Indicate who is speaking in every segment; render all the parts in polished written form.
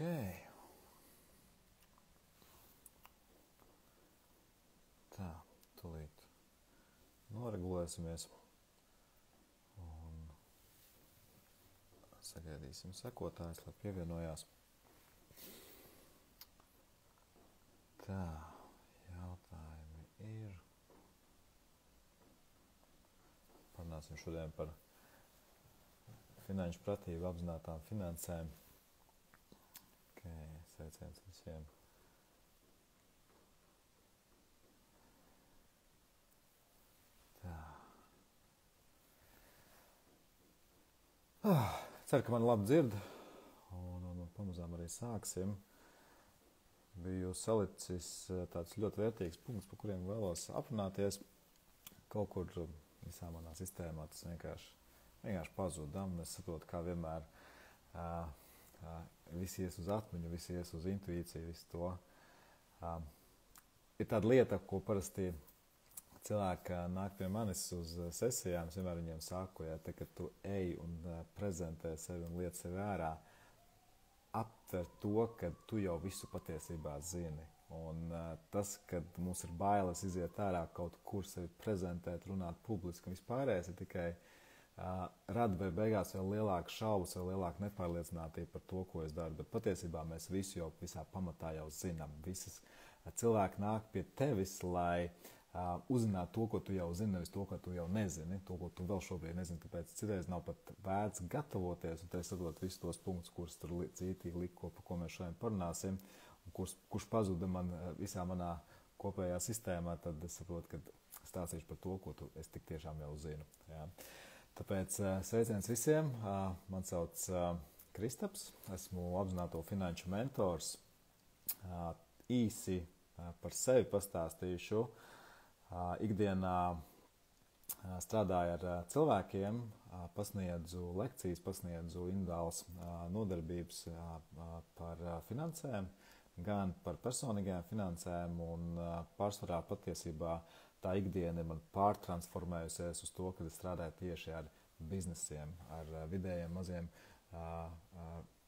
Speaker 1: Tā, tūlīt noregulēsimies un sagaidīsim sekotājus, lai pievienojās. Tā, jautājumi ir. Parunāsim šodien par finanšu pratību, apzinātām finansēm. Sveiciens visiem. Tā. Ceru, ka man labi dzird, un pamazām arī sāksim. Biju salicis tāds ļoti vērtīgs punkts, par kuriem vēlos aprunāties. Kaut kur visā manā sistēmā tas vienkārši pazudam. Es saprotu, kā vienmēr visi ies uz atmiņu, visi ies uz intuīciju, visu to. Ir tāda lieta, ko parasti cilvēki nāk pie manis uz sesijām, es vienmēr viņiem saku, kad tu ej un prezentē sevi un liec sevi ārā, aptver to, ka tu jau visu patiesībā zini. Un tas, kad mums ir bailes iziet ārā kaut kur sevi prezentēt, runāt publiski un vispārējais, ir tikai rada vai beigās vēl lielāku šaubas, vēl lielāku nepārliecinātību par to, ko es daru. Bet patiesībā mēs visu jau visā pamatā jau zinām. Visas cilvēki nāk pie tevis, lai uzzinātu to, ko tu jau zini, nevis to, ko tu jau nezini, to, ko tu vēl šobrīd nezini. Tāpēc citreiz nav pat vērts gatavoties, un te saprot visus tos punktus, kurus tur cītīgi liku, par ko mēs šodien parunāsim, un kurš pazuda man visā manā kopējā sistēmā, tad es saprotu, ka stāstīšu par to, ko es tik tiešām jau zinu. Jā. Tāpēc sveiciens visiem. Man sauc Kristaps, esmu apzināto finanšu mentors. Īsi par sevi pastāstīšu. Ikdienā strādāju ar cilvēkiem, pasniedzu lekcijas, pasniedzu individuālas nodarbības par finansēm, gan par personīgajām finansēm, un pārsvarā patiesībā tā ikdiena ir man pārtransformējusies uz to, kad es strādāju tieši ar biznesiem, ar vidējiem maziem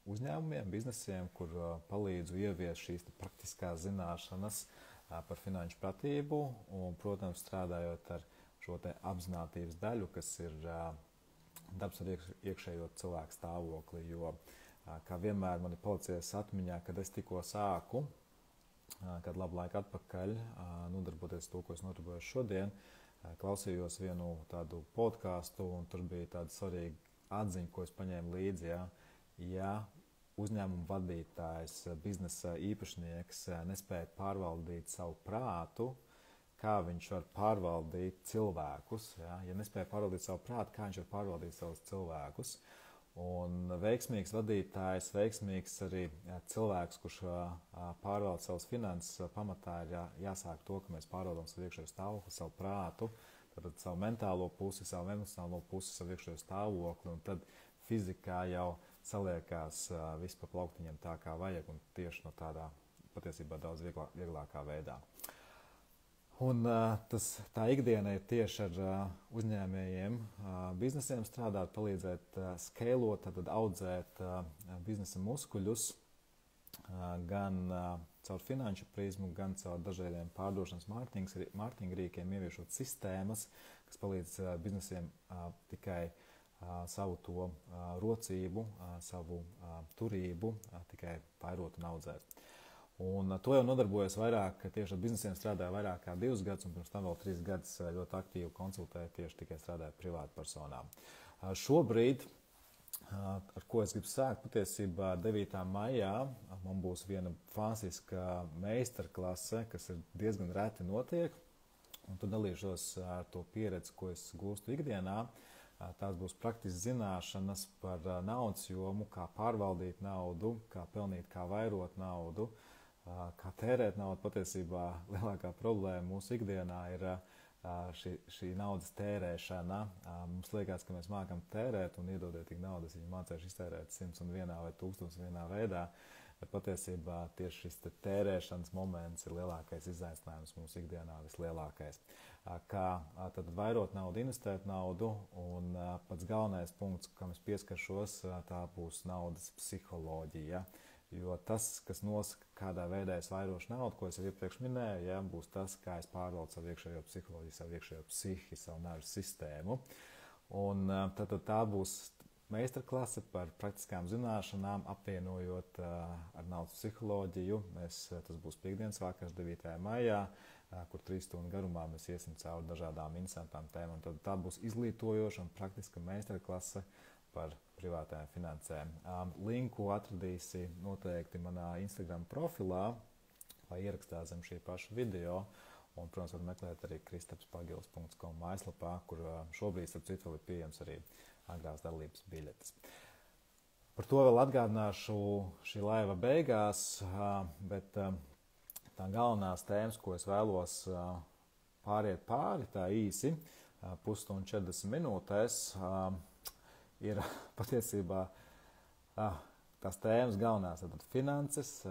Speaker 1: uzņēmumiem, biznesiem, kur palīdzu ieviest šīs praktiskās zināšanas par finanšu pratību un, protams, strādājot ar šo te apzinātības daļu, kas ir darbs ar iekšējo cilvēku stāvokli, jo, kā vienmēr man ir palicies atmiņā, kad es tikko sāku, kad labu laiku atpakaļ, nodarboties to, ko es nodarbojos šodien, klausījos vienu tādu podcastu, un tur bija tāda svarīga atziņa, ko es paņēmu līdzi. Ja uzņēmuma vadītājs, biznesa īpašnieks nespēja pārvaldīt savu prātu, kā viņš var pārvaldīt cilvēkus, ja nespēja pārvaldīt savu prātu, kā viņš var pārvaldīt savus cilvēkus. Un veiksmīgs vadītājs, veiksmīgs arī cilvēks, kurš pārvalda savas finanses, pamatā ir jāsāk to, ka mēs pārvaldām savu iekšējo stāvokli, savu prātu, tad savu mentālo pusi, savu emocionālo pusi, savu iekšējo stāvokli, un tad fizikā jau saliekās viss pa plauktiņiem tā, kā vajag, un tieši no tādā patiesībā daudz vieglākā veidā. Un tā ikdiena ir tieši ar uzņēmējiem, biznesiem strādāt, palīdzēt skeilot, tad audzēt biznesa muskuļus gan caur finanšu prizmu, gan caur dažādiem pārdošanas mārketinga rīkiem, ieviešot sistēmas, kas palīdz biznesiem tikai savu to rocību, savu turību, tikai vairot un audzēt. Un to jau nodarbojos vairāk, tieši ar biznesiem strādāju vairāk kā 2 gadus, un pirms tam vēl 3 gadus ļoti aktīvi konsultēju, tieši tikai strādāju privātu personām. Šobrīd, ar ko es gribu sākt, patiesībā 9. maijā man būs viena fantastiska meistarklase, kas ir diezgan reti notiek, un tad dalīšos ar to pieredzi, ko es gūstu ikdienā. Tās būs praktiskas zināšanas par naudas jomu, kā pārvaldīt naudu, kā pelnīt, kā vairot naudu, kā tērēt naudu. Patiesībā lielākā problēma mūsu ikdienā ir šī naudas tērēšana. Mums liekas, ka mēs mākam tērēt un iedodiet tik naudas, viņi mācējuši iztērēt 101 vai 1001 veidā. Bet patiesībā tieši šis tērēšanas moments ir lielākais izaicinājums mūsu ikdienā, vislielākais. Kā tad vairot naudu, investēt naudu, un pats galvenais punkts, kam es pieskaršos, tā būs naudas psiholoģija. Jo tas, kas nosaka, kādā veidā es vairošu naudu, ko es jau iepriekš minēju, ja, būs tas, kā es pārvaldu savu iekšējo psiholoģiju, savu iekšējo psihi, savu nervu sistēmu. Un tad tā būs meistarklase par praktiskām zināšanām, apvienojot ar naudas psiholoģiju. Tas būs piekdienas vakars, 9. maijā, kur 3 stundu garumā mēs iesim cauri dažādām interesantām tēmām. Tad tā būs izglītojoša un praktiska meistarklase par privātajām finansēm. Linku atradīsi noteikti manā Instagram profilā vai ierakstā zem šī paša video. Un, protams, var meklēt arī kristapspagilis.com mājaslapā, kur šobrīd, starp citu, vēl ir pieejams arī agrās dalības biļetes. Par to vēl atgādināšu šī laiva beigās, bet tā galvenās tēmas, ko es vēlos pāriet pāri tā īsi, pusstundu 40 minūtēs, ir patiesībā tās tēmas galvenās, tad finanses,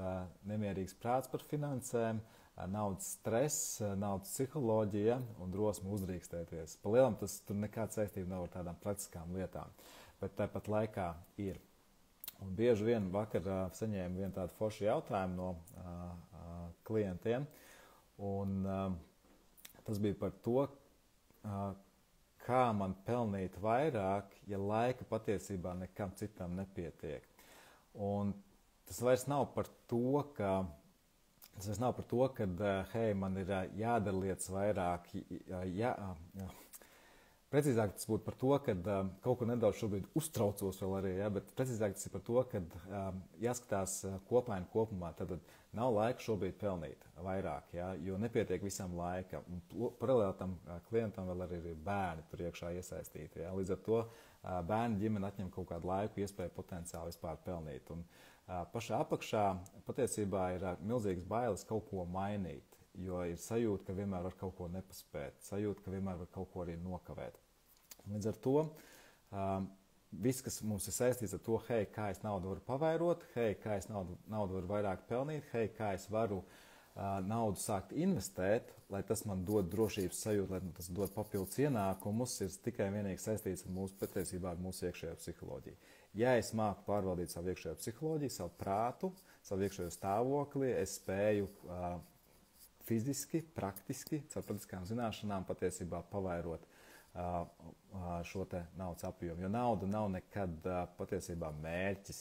Speaker 1: nemierīgs prāts par finansēm, naudas stress, naudas psiholoģija un drosme uzdrīkstēties. Pa lielam tas tur nekāda saistība nav ar tādām praktiskām lietām, bet tāpat laikā ir. Un bieži vien vakar saņēmu vienu tādu foršu jautājumu no klientiem, un tas bija par to, kā man pelnīt vairāk, ja laika patiesībā nekam citam nepietiek. Un tas vairs nav par to, ka hei, man ir jādara lietas vairāk, precīzāk tas būtu par to, ka kaut ko nedaudz šobrīd uztraucos vēl arī, ja, bet precīzāk tas ir par to, ka jāskatās kopaini kopumā, tad nav laika šobrīd pelnīt vairāk, ja, jo nepietiek visam laika. Paralēli tam klientam vēl arī ir bērni tur iekšā iesaistīti, ja. Līdz ar to bērni ģimene atņem kaut kādu laiku, iespēju potenciāli vispār pelnīt. Un pašā apakšā patiesībā ir milzīgas bailes kaut ko mainīt, jo ir sajūta, ka vienmēr var kaut ko nepaspēt, sajūta, ka vienmēr var kaut ko arī nokavēt. Līdz ar to viss, kas mums ir saistīts ar to, hei, kā es naudu varu pavairot, hei, kā es naudu varu vairāk pelnīt, hei, kā es varu naudu sākt investēt, lai tas man dod drošības sajūtu, lai tas dod papildus ienākumus, ir tikai vienīgi saistīts ar patiesībā ar mūsu iekšējo psiholoģiju. Ja es māku pārvaldīt savu iekšējo psiholoģiju, savu prātu, savu iekšējo stāvokli, es spēju fiziski, praktiski, caur praktiskām zināšanām patiesībā pavairot šo te naudas apjomu. Jo nauda nav nekad patiesībā mērķis.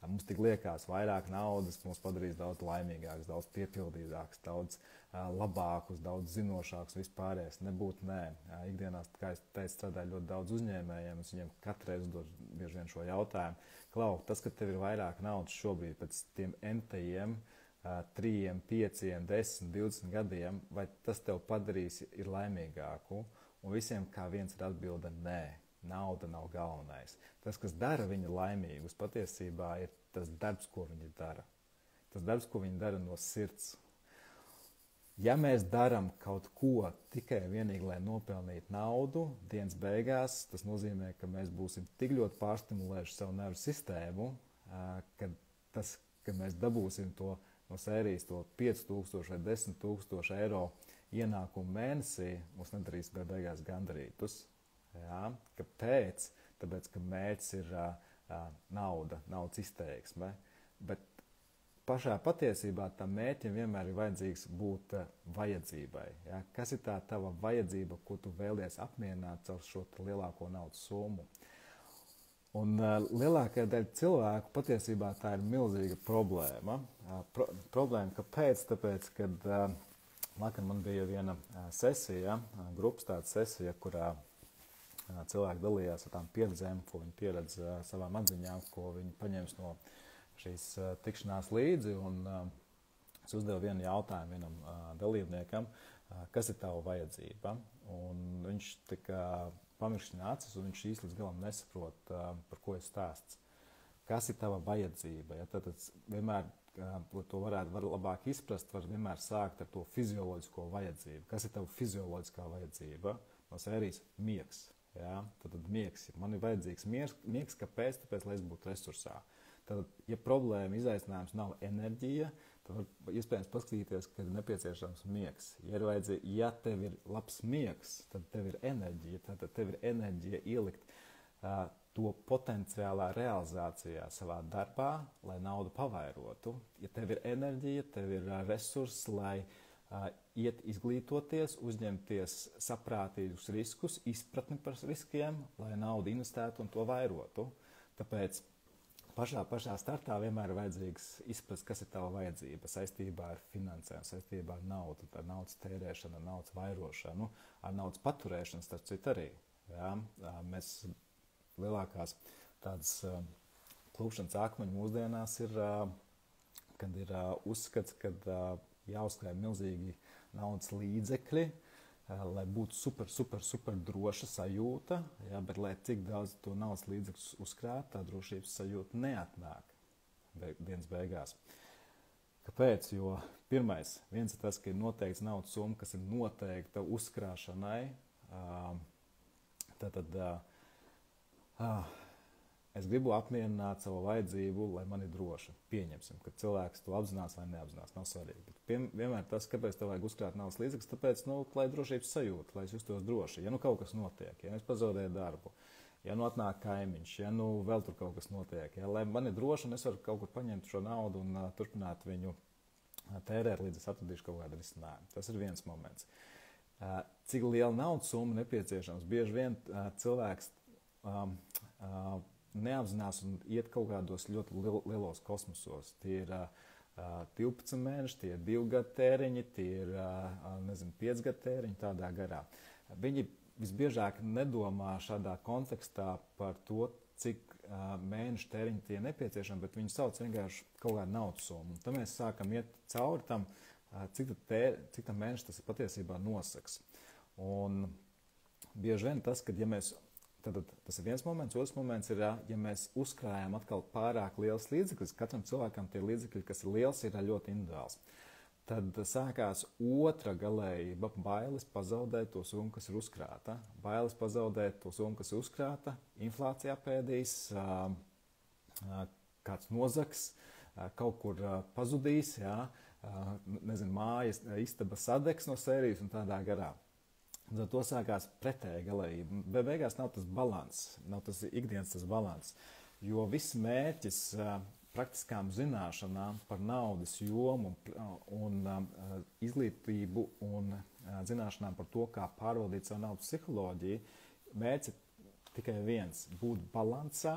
Speaker 1: Mums tik liekas, vairāk naudas mūs padarīs daudz laimīgāks, daudz piepildītāks, daudz labākus, daudz zinošākus vispārējais. Nebūtu nē. Ikdienās, kā es teicu, strādāju ļoti daudz uzņēmējiem, es viņiem katru reizi uzdod bieži vien šo jautājumu. Klau, tas, ka tev ir vairāk naudas šobrīd pēc tiem entajiem 3, 5, 10, 20 gadiem, vai tas tev padarīs ir laimīgāku? Un visiem kā viens ir atbilde nē. Nauda nav galvenais. Tas, kas dara viņu laimīgus, patiesībā ir tas darbs, ko viņi dara. Tas darbs, ko viņi dara no sirds. Ja mēs darām kaut ko tikai vienīgi, lai nopelnītu naudu, dienas beigās, tas nozīmē, ka mēs būsim tik ļoti pārstimulējuši savu nervu sistēmu, ka mēs dabūsim to no sērijas to 5000 vai 10 000 eiro ienākumu mēnesī, mums nedarīs beigās gandarītus. Ja? Kāpēc? Tāpēc, ka mērķis ir naudas izteiksme, bet pašā patiesībā tam mērķim vienmēr ir vajadzīgs būt vajadzībai. Ja? Kas ir tā tava vajadzība, ko tu vēlies apmierināt caur šo lielāko naudas summu? Un lielākajai daļai cilvēku patiesībā tā ir milzīga problēma. Problēma kāpēc? Tāpēc, kad vakar man bija viena sesija, grupas tāda sesija, kurā cilvēki dalījās ar tām pieredzēm, ko viņi pieredz savām atziņām, ko viņi paņems no šīs tikšanās līdzi. Un es uzdevu vienu jautājumu vienam dalībniekam, kas ir tava vajadzība. Un viņš tika pamirkšķina acis, un viņš īsti līdz galam nesaprot, par ko ir stāsts. Kas ir tava vajadzība? Ja, tad vienmēr, lai to varētu labāk izprast, var vienmēr sākt ar to fizioloģisko vajadzību. Kas ir tava fizioloģiskā vajadzība? No sērijas miegs. Ja? Tad miegs. Man ir vajadzīgs miegs, kāpēc? Tāpēc, lai es būtu resursā. Tad, ja problēma izaicinājums nav enerģija, tad var iespējams paskatīties, ka ir nepieciešams miegs. Ja tev ir labs miegs, tad tev ir enerģija. Tad tev ir enerģija ielikt to potenciālā realizācijā savā darbā, lai naudu pavairotu. Ja tev ir enerģija, tev ir resursi, lai iet izglītoties, uzņemties saprātīgus riskus, izpratni par riskiem, lai naudu investētu un to vairotu. Tāpēc pašā startā vienmēr ir vajadzīgs izprast, kas ir tava vajadzība saistībā ar finansēm, saistībā ar naudu, ar naudas tērēšanu, ar naudas vairošanu, ar naudas paturēšanu, starp citu arī. Ja? Mēs lielākās tādas klupšanas akmeņi mūsdienās ir, kad ir uzskats, kad jāuzkrāj milzīgi naudas līdzekļi, lai būtu super droša sajūta, ja, bet lai cik daudz to naudas līdzekļus uzkrāt, tā drošības sajūta neatnāk dienas beigās. Kāpēc? Jo viens ir tas, ka ir noteikts naudas summa, kas ir noteikta uzkrāšanai. Es gribu apmierināt savu vajadzību, lai man ir droši. Pieņemsim, ka cilvēks to apzinās vai neapzinās, nav svarīgi. Bet vienmēr tas, kāpēc tev vajag uzkrāt naudas līdzekļus, tāpēc, lai drošības sajūta, lai es justos droši. Ja nu kaut kas notiek, ja es pazaudēju darbu, ja nu atnāk kaimiņš, ja nu vēl tur kaut kas notiek, ja, lai man ir droši un es varu kaut kur paņemt šo naudu un turpināt viņu tērēt, līdz es atradīšu kaut kādu risinājumu. Tas ir viens moments. Cik liela naudas summa nepieciešams? Bieži vien cilvēks neapzinās un iet kaut kādos ļoti lielos kosmosos. Tie ir 12 mēneši, tie ir 2 gadu tēriņi, tie ir 5 gadu tēriņi, tādā garā. Viņi visbiežāk nedomā šādā kontekstā par to, cik mēnešu tēriņi tie nepieciešami, bet viņi sauc vienkārši kaut kādu naudas summu. Tad mēs sākam iet cauri tam, cik tam mēneši tas patiesībā nosaks. Un bieži vien tas, kad ja mēs Tad tas ir viens moments. Otrs moments ir, ja mēs uzkrājam atkal pārāk liels līdzekļus, katram cilvēkam tie līdzekļi, kas ir liels, ir ļoti individuāls. Tad sākās otra galējība, bailes pazaudēt to summu, kas ir uzkrāta. Bailes pazaudēt to summu, kas ir uzkrāta, inflācija apēdīs, kāds nozags, kaut kur pazudīs, mājas, istaba sadegs no sērijas un tādā garā. Tad to sākās pretēja galējība. Bet beigās nav tas balans, nav tas ikdienas tas balans, jo viss mērķis praktiskām zināšanām par naudas jomu un izglītību un zināšanām par to, kā pārvaldīt savu naudas psiholoģiju, mērķis ir tikai viens – būt balansā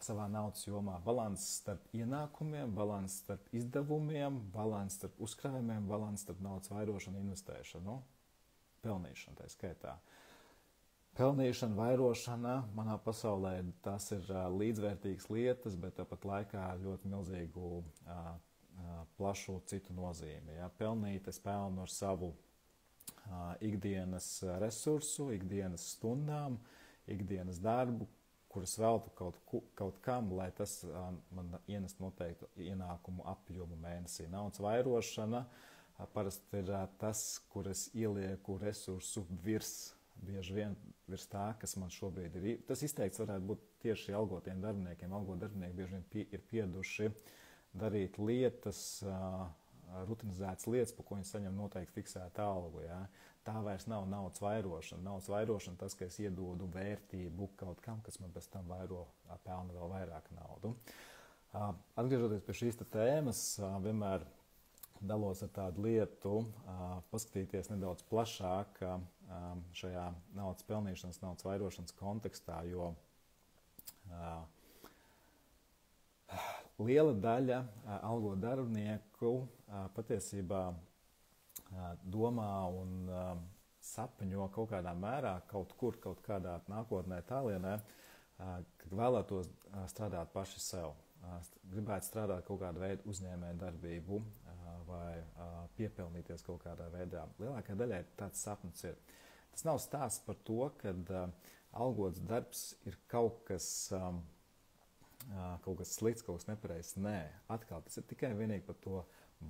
Speaker 1: savā naudas jomā. Balans starp ienākumiem, balans starp izdevumiem, balans starp uzkrājumiem, balans starp naudas vairošanu un investēšanu. Pelnīšana, tā skaitā. Pelnīšana, vairošana manā pasaulē tās ir līdzvērtīgas lietas, bet tāpat laikā ļoti milzīgu plašu citu nozīmi. Ja? Pelnīt, es pelnu ar savu ikdienas resursu, ikdienas stundām, ikdienas darbu, kuras veltu kaut kam, lai tas man ienest noteiktu ienākumu apjomu mēnesī. Naudas vairošana parasti ir tas, kur es ielieku resursu bieži vien virs tā, kas man šobrīd ir. Tas izteikts varētu būt tieši algotiem darbiniekiem. Algot darbinieki bieži vien ir pieraduši darīt lietas, rutinizētas lietas, par ko viņi saņem noteikti fiksētu algu. Ja? Tā vairs nav naudas vairošana. Naudas vairošana tas, ka es iedodu vērtību kaut kam, kas man pēc tam vairo, pelna vēl vairāk naudu. Atgriežoties pie šīs tēmas, vienmēr dalos ar tādu lietu, paskatīties nedaudz plašāk šajā naudas pelnīšanas, naudas vairošanas kontekstā, jo liela daļa algo darbinieku patiesībā domā un sapņo kaut kādā mērā, kaut kādā nākotnē tālienē, kad vēlētos strādāt paši sev. Gribētu strādāt kaut kādu veidu uzņēmēju darbību vai piepelnīties kaut kādā veidā. Lielākajai daļai tāds sapnis ir. Tas nav stāsts par to, ka algots darbs ir kaut kas slikts, kaut kas nepareizs. Nē, atkal tas ir tikai vienīgi par to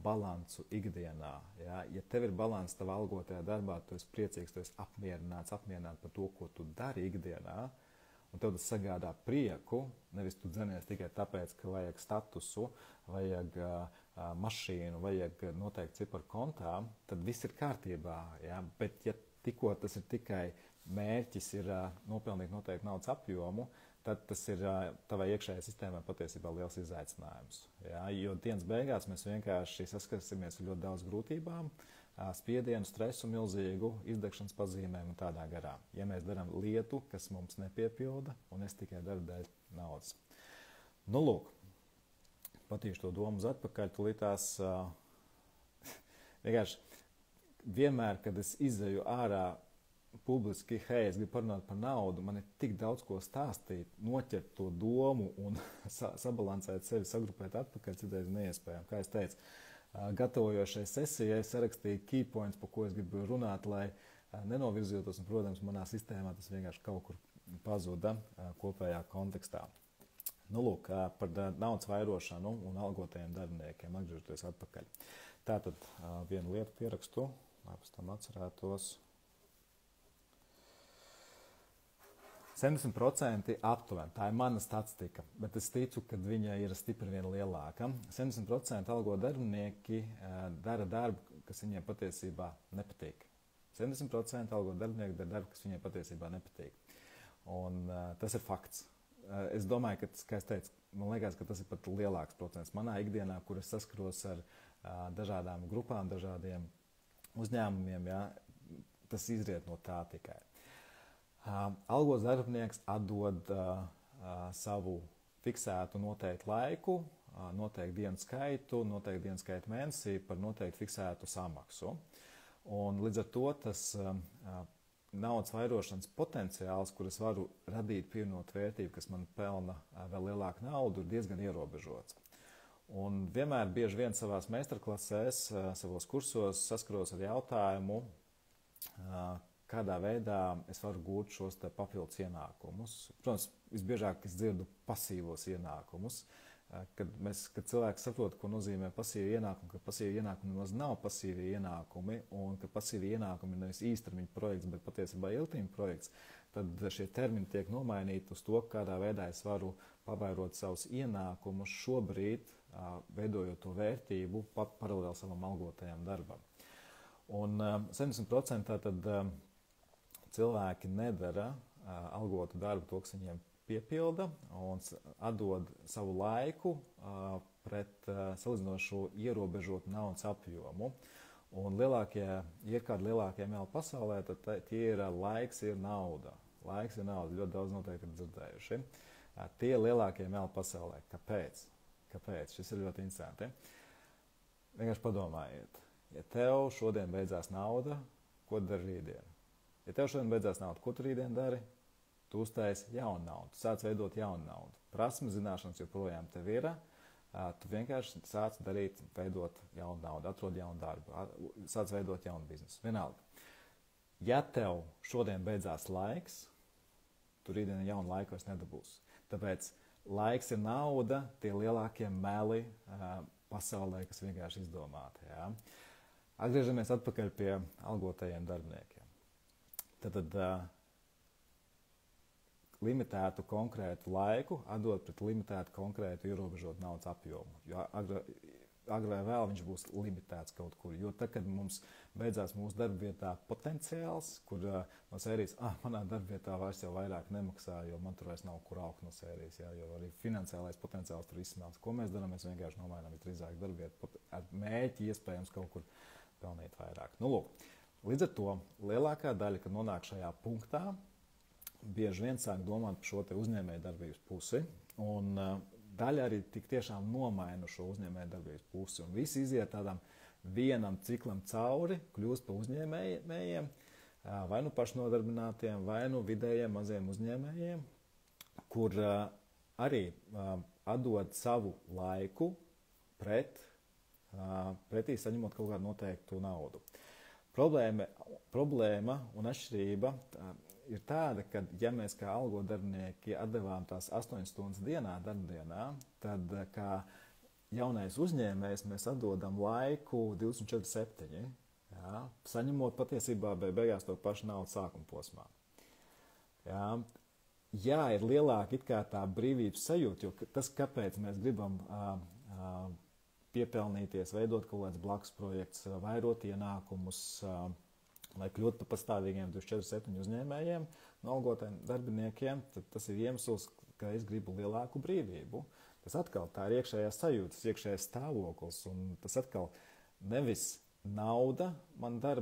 Speaker 1: balansu ikdienā. Ja? Ja tev ir balans tavā algotajā darbā, tu esi priecīgs, tu esi apmierināts par to, ko tu dari ikdienā, un tev tas sagādā prieku, nevis tu dzenies tikai tāpēc, ka vajag statusu, vajag mašīnu, vajag noteikti ciparu kontā, tad viss ir kārtībā. Ja? Bet ja tikko tas ir tikai mērķis ir nopelnīt noteikti naudas apjomu, tad tas ir tavai iekšējai sistēmai patiesībā liels izaicinājums. Ja? Jo dienas beigās mēs vienkārši saskarsimies ar ļoti daudz grūtībām, spiedienu, stresu, milzīgu izdegšanas pazīmēm un tādā garā. Ja mēs darām lietu, kas mums nepiepilda, un es tikai daru dēļ naudas. Nu, lūk, patīšu to domu uz atpakaļ, tulītās vienkārši vienmēr, kad es izeju ārā publiski, hei, es gribu parunāt par naudu, man ir tik daudz ko stāstīt, noķert to domu un sabalansēt sevi, sagrupēt atpakaļ, citreiz neiespējami. Kā es teicu, gatavojošai sesijai sarakstīju key points, par ko es gribu runāt, lai nenovirzītos, un, protams, manā sistēmā tas vienkārši kaut kur pazuda kopējā kontekstā. Nu, lūk, par naudas vairošanu un algotajiem darbiniekiem, atgriežoties atpakaļ. Tātad vienu lietu pierakstu, lai pēc tam atcerētos. 70% aptuveni, tā ir mana statistika, bet es ticu, ka viņa ir stipri vien lielāka. 70% algo darbinieki dara darbu, kas viņiem patiesībā nepatīk. 70% algo darbinieki dara darbu, kas viņiem patiesībā nepatīk. Un tas ir fakts. Es domāju, ka, kā es teicu, man liekas, ka tas ir pat lielāks procents. Manā ikdienā, kur es saskaros ar dažādām grupām, dažādiem uzņēmumiem, ja, tas izriet no tā tikai. Algots darbinieks atdod savu fiksētu noteiktu laiku, noteiktu dienu skaitu, noteiktu dienu skaitu mēnesī par noteiktu fiksētu samaksu. Un līdz ar to tas naudas vairošanas potenciāls, kur es varu radīt pievienot vērtību, kas man pelna vēl lielāku naudu, ir diezgan ierobežots. Un vienmēr bieži vien savās meistarklasēs, savos kursos saskaros ar jautājumu, kādā veidā es varu gūt šos papildus ienākumus. Protams, visbiežāk es dzirdu pasīvos ienākumus, kad cilvēks saprot, ko nozīmē pasīvi ienākumi, ka pasīvi ienākumi nemaz nav pasīvi ienākumi, un ka pasīvi ienākumi ir nevis īstermiņa projekts, bet patiesībā ilgtermiņa projekts, tad šie termini tiek nomainīti uz to, kādā veidā es varu pavairot savus ienākumus šobrīd, veidojot to vērtību paralēli savam algotajam darbam. Un 70% tad cilvēki nedara algotu darbu to, kas viņiem piepilda, un atdod savu laiku pret salīdzinošu ierobežotu naudas apjomu. Un kādi lielākie meli pasaulē, tad tie ir laiks ir nauda. Laiks ir nauda, ļoti daudz noteikti ir dzirdējuši. Tie lielākie meli pasaulē. Kāpēc? Kāpēc? Šis ir ļoti interesanti. Vienkārši padomājiet, ja tev šodien beidzās nauda, ko dari rītdien? Ja tev šodien beidzās nauda, ko tu rītdien dari? Tu uztaisi jaunu naudu, tu sāc veidot jaunu naudu. Prasmes, zināšanas joprojām tev ir, tu vienkārši sāc darīt, veidot jaunu naudu, atrod jaunu darbu, sāc veidot jaunu biznesu. Vienalga. Ja tev šodien beidzās laiks, tu rītdien jaunu laiku vairs nedabūsi. Tāpēc laiks ir nauda, tie lielākie meli pasaulē, kas vienkārši izdomāti. Ja? Atgriežamies atpakaļ pie algotajiem darbiniekiem. Tad limitētu konkrētu laiku atdot pret limitētu konkrētu ierobežotu naudas apjomu. Jo agrāk vai vēl viņš būs limitēts kaut kur. Jo tad, kad mums beidzās mūsu darbvietā potenciāls, kur no sērijas, manā darbvietā vairs jau vairāk nemaksā, jo man tur vairs nav kur augt no sērijas, jo arī finansiālais potenciāls tur izsmelts. Ko mēs darām? Mēs vienkārši nomainām visdrīzāk darbvietu ar mēķi iespējams kaut kur pelnīt vairāk. Nu, lūk, līdz ar to lielākā daļa, kad nonāk šajā punktā, bieži vien sāk domāt par šo te uzņēmēju darbības pusi, un daļa arī tik tiešām nomaina šo uzņēmēju darbības pusi, un visi iziet tādam vienam ciklam cauri, kļūst par uzņēmējiem, vai nu pašnodarbinātiem, vai nu vidējiem maziem uzņēmējiem, kur arī atdod savu laiku pretī saņemot kaut kādu noteiktu naudu. Problēma un atšķirība ir tāda, ka, ja mēs kā algodarbinieki atdevām tās 8 stundas darbdienā, tad kā jaunais uzņēmējs mēs atdodam laiku 24/7, ja, saņemot patiesībā beigās to pašu naudu sākuma posmā. Ja, ir lielāka it kā tā brīvības sajūta, jo tas, kāpēc mēs gribam piepelnīties, veidot kaut kāds blakus projekts, vairot ienākumus, lai kļūtu par pastāvīgiem 24/7 uzņēmējiem, no algotiem darbiniekiem, tad tas ir iemesls, ka es gribu lielāku brīvību. Tas atkal tā ir iekšējā sajūta, iekšējais stāvoklis, un tas atkal nevis nauda man dara,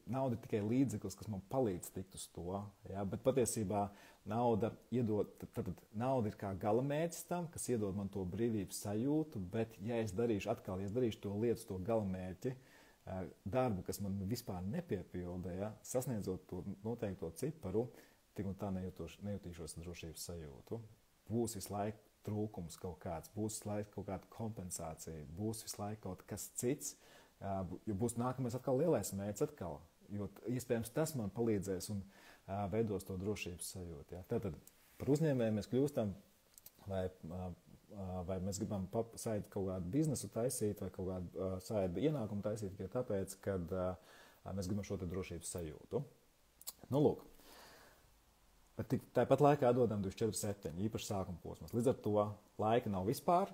Speaker 1: nauda ir tikai līdzeklis, kas man palīdz tikt uz to, ja? Bet patiesībā nauda nauda ir kā galamērķis tam, kas iedod man to brīvības sajūtu, bet ja es darīšu to lietu, to galamērķi, darbu, kas man vispār nepiepilda, ja? Sasniedzot to noteikto ciparu, tik un tā nejutīšos drošības sajūtu. Būs visu laiku trūkums kaut kāds, būs visu laiku kaut kāda kompensācija, būs visu laiku kaut kas cits, jo būs nākamais atkal lielais mērķis atkal, jo iespējams tas man palīdzēs un veidos to drošības sajūtu. Ja. Tātad par uzņēmējiem mēs kļūstam, vai mēs gribam saidu kaut kādu biznesu taisīt vai kaut kādu saidu ienākumu taisīt tikai tāpēc, kad mēs gribam šo te drošības sajūtu. Nu, lūk. Bet tāpat laikā dodam 24/7, īpaši sākuma posmas. Līdz ar to laika nav vispār.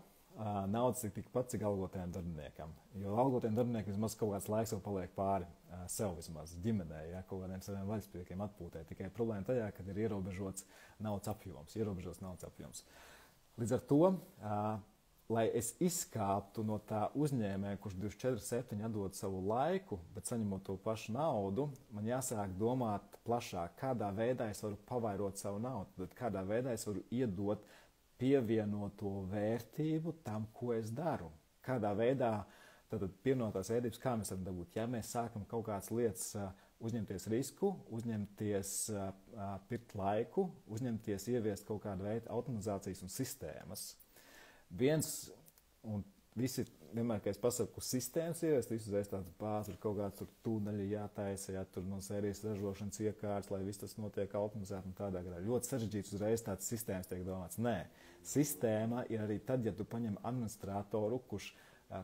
Speaker 1: Naudas ir tikpat, cik algotajam darbiniekam. Jo algotajam darbiniekam vismaz kaut kāds laiks vēl paliek pāri sev vismaz ģimenē, ja, kaut kādiem saviem vaļaspriekiem atpūtē. Tikai problēma tajā, kad ir ierobežots naudas apjoms. Līdz ar to, lai es izkāptu no tā uzņēmēja, kurš 24/7 atdod savu laiku, bet saņemot to pašu naudu, man jāsāk domāt plašāk, kādā veidā es varu pavairot savu naudu, tad kādā veidā es varu iedot pievienoto vērtību tam, ko es daru. Kādā veidā pievienotās vērtības, kā mēs varam dabūt. Ja mēs sākam kaut kādas lietas uzņemties risku, uzņemties pirkt laiku, uzņemties ieviest kaut kādu veidu automatizācijas un sistēmas. Un visi, vienmēr, kad es pasaku sistēmas ieviest, visu uzreiz tāds bāzi, kaut kāds tur tūdaļi jātaisa, ja tur no sērijas ražošanas iekārtas, lai viss tas notiek automatizēt un tādā garā. Ļoti sarežģīts uzreiz tāds sistēmas tiek domāts. Nē, sistēma ir arī tad, ja tu paņem administratoru,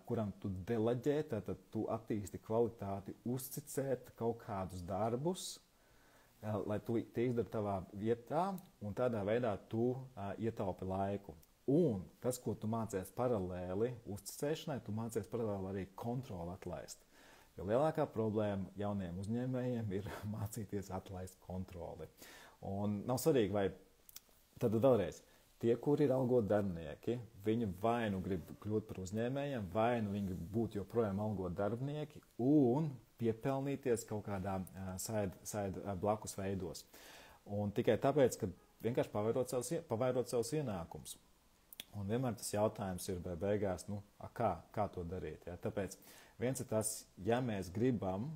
Speaker 1: kuram tu deleģē, tad tu attīsti kvalitāti, uzticēt kaut kādus darbus, lai tu tie izdara tavā vietā, un tādā veidā tu ietaupi laiku. Un tas, ko tu mācies paralēli uzticēšanai, tu mācies paralēli arī kontroli atlaist. Jo lielākā problēma jauniem uzņēmējiem ir mācīties atlaist kontroli. Un nav svarīgi, vai tad vēlreiz, tie, kuri ir algot darbinieki, viņi vai nu grib kļūt par uzņēmējiem, vai nu viņi grib būt joprojām algot darbinieki un piepelnīties kaut kādā saidu blakus veidos. Un tikai tāpēc, ka vienkārši pavairot savus ienākumus. Un vienmēr tas jautājums ir beigās, kā to darīt. Ja? Tāpēc viens ir tas, ja mēs gribam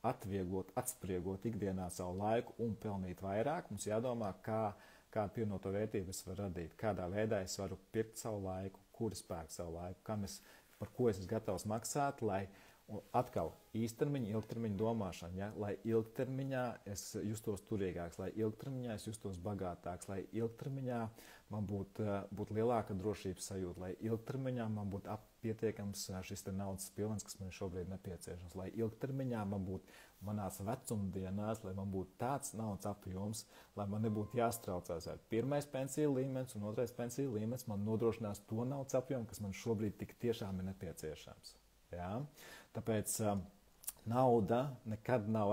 Speaker 1: atspriegot ikdienā savu laiku un pelnīt vairāk, mums jādomā, kādu pievienoto vērtību es varu radīt, kādā veidā es varu pirkt savu laiku, kur es pērku savu laiku, par ko es esmu gatavs maksāt, lai atkal īstermiņa, ilgtermiņa domāšana, ja? Lai ilgtermiņā es justos turīgāks, lai ilgtermiņā es justos bagātāks, lai ilgtermiņā man būtu lielāka drošības sajūta, lai ilgtermiņā man būtu pietiekams šis naudas pilns, kas man šobrīd nepieciešams, lai ilgtermiņā man būtu manās vecumdienās, lai man būtu tāds naudas apjoms, lai man nebūtu jāstraucās. Pirmais pensiju līmenis un otrais pensiju līmenis man nodrošinās to naudas apjomu, kas man šobrīd tik tiešām ir nepieciešams. Ja? Tāpēc nauda nekad nav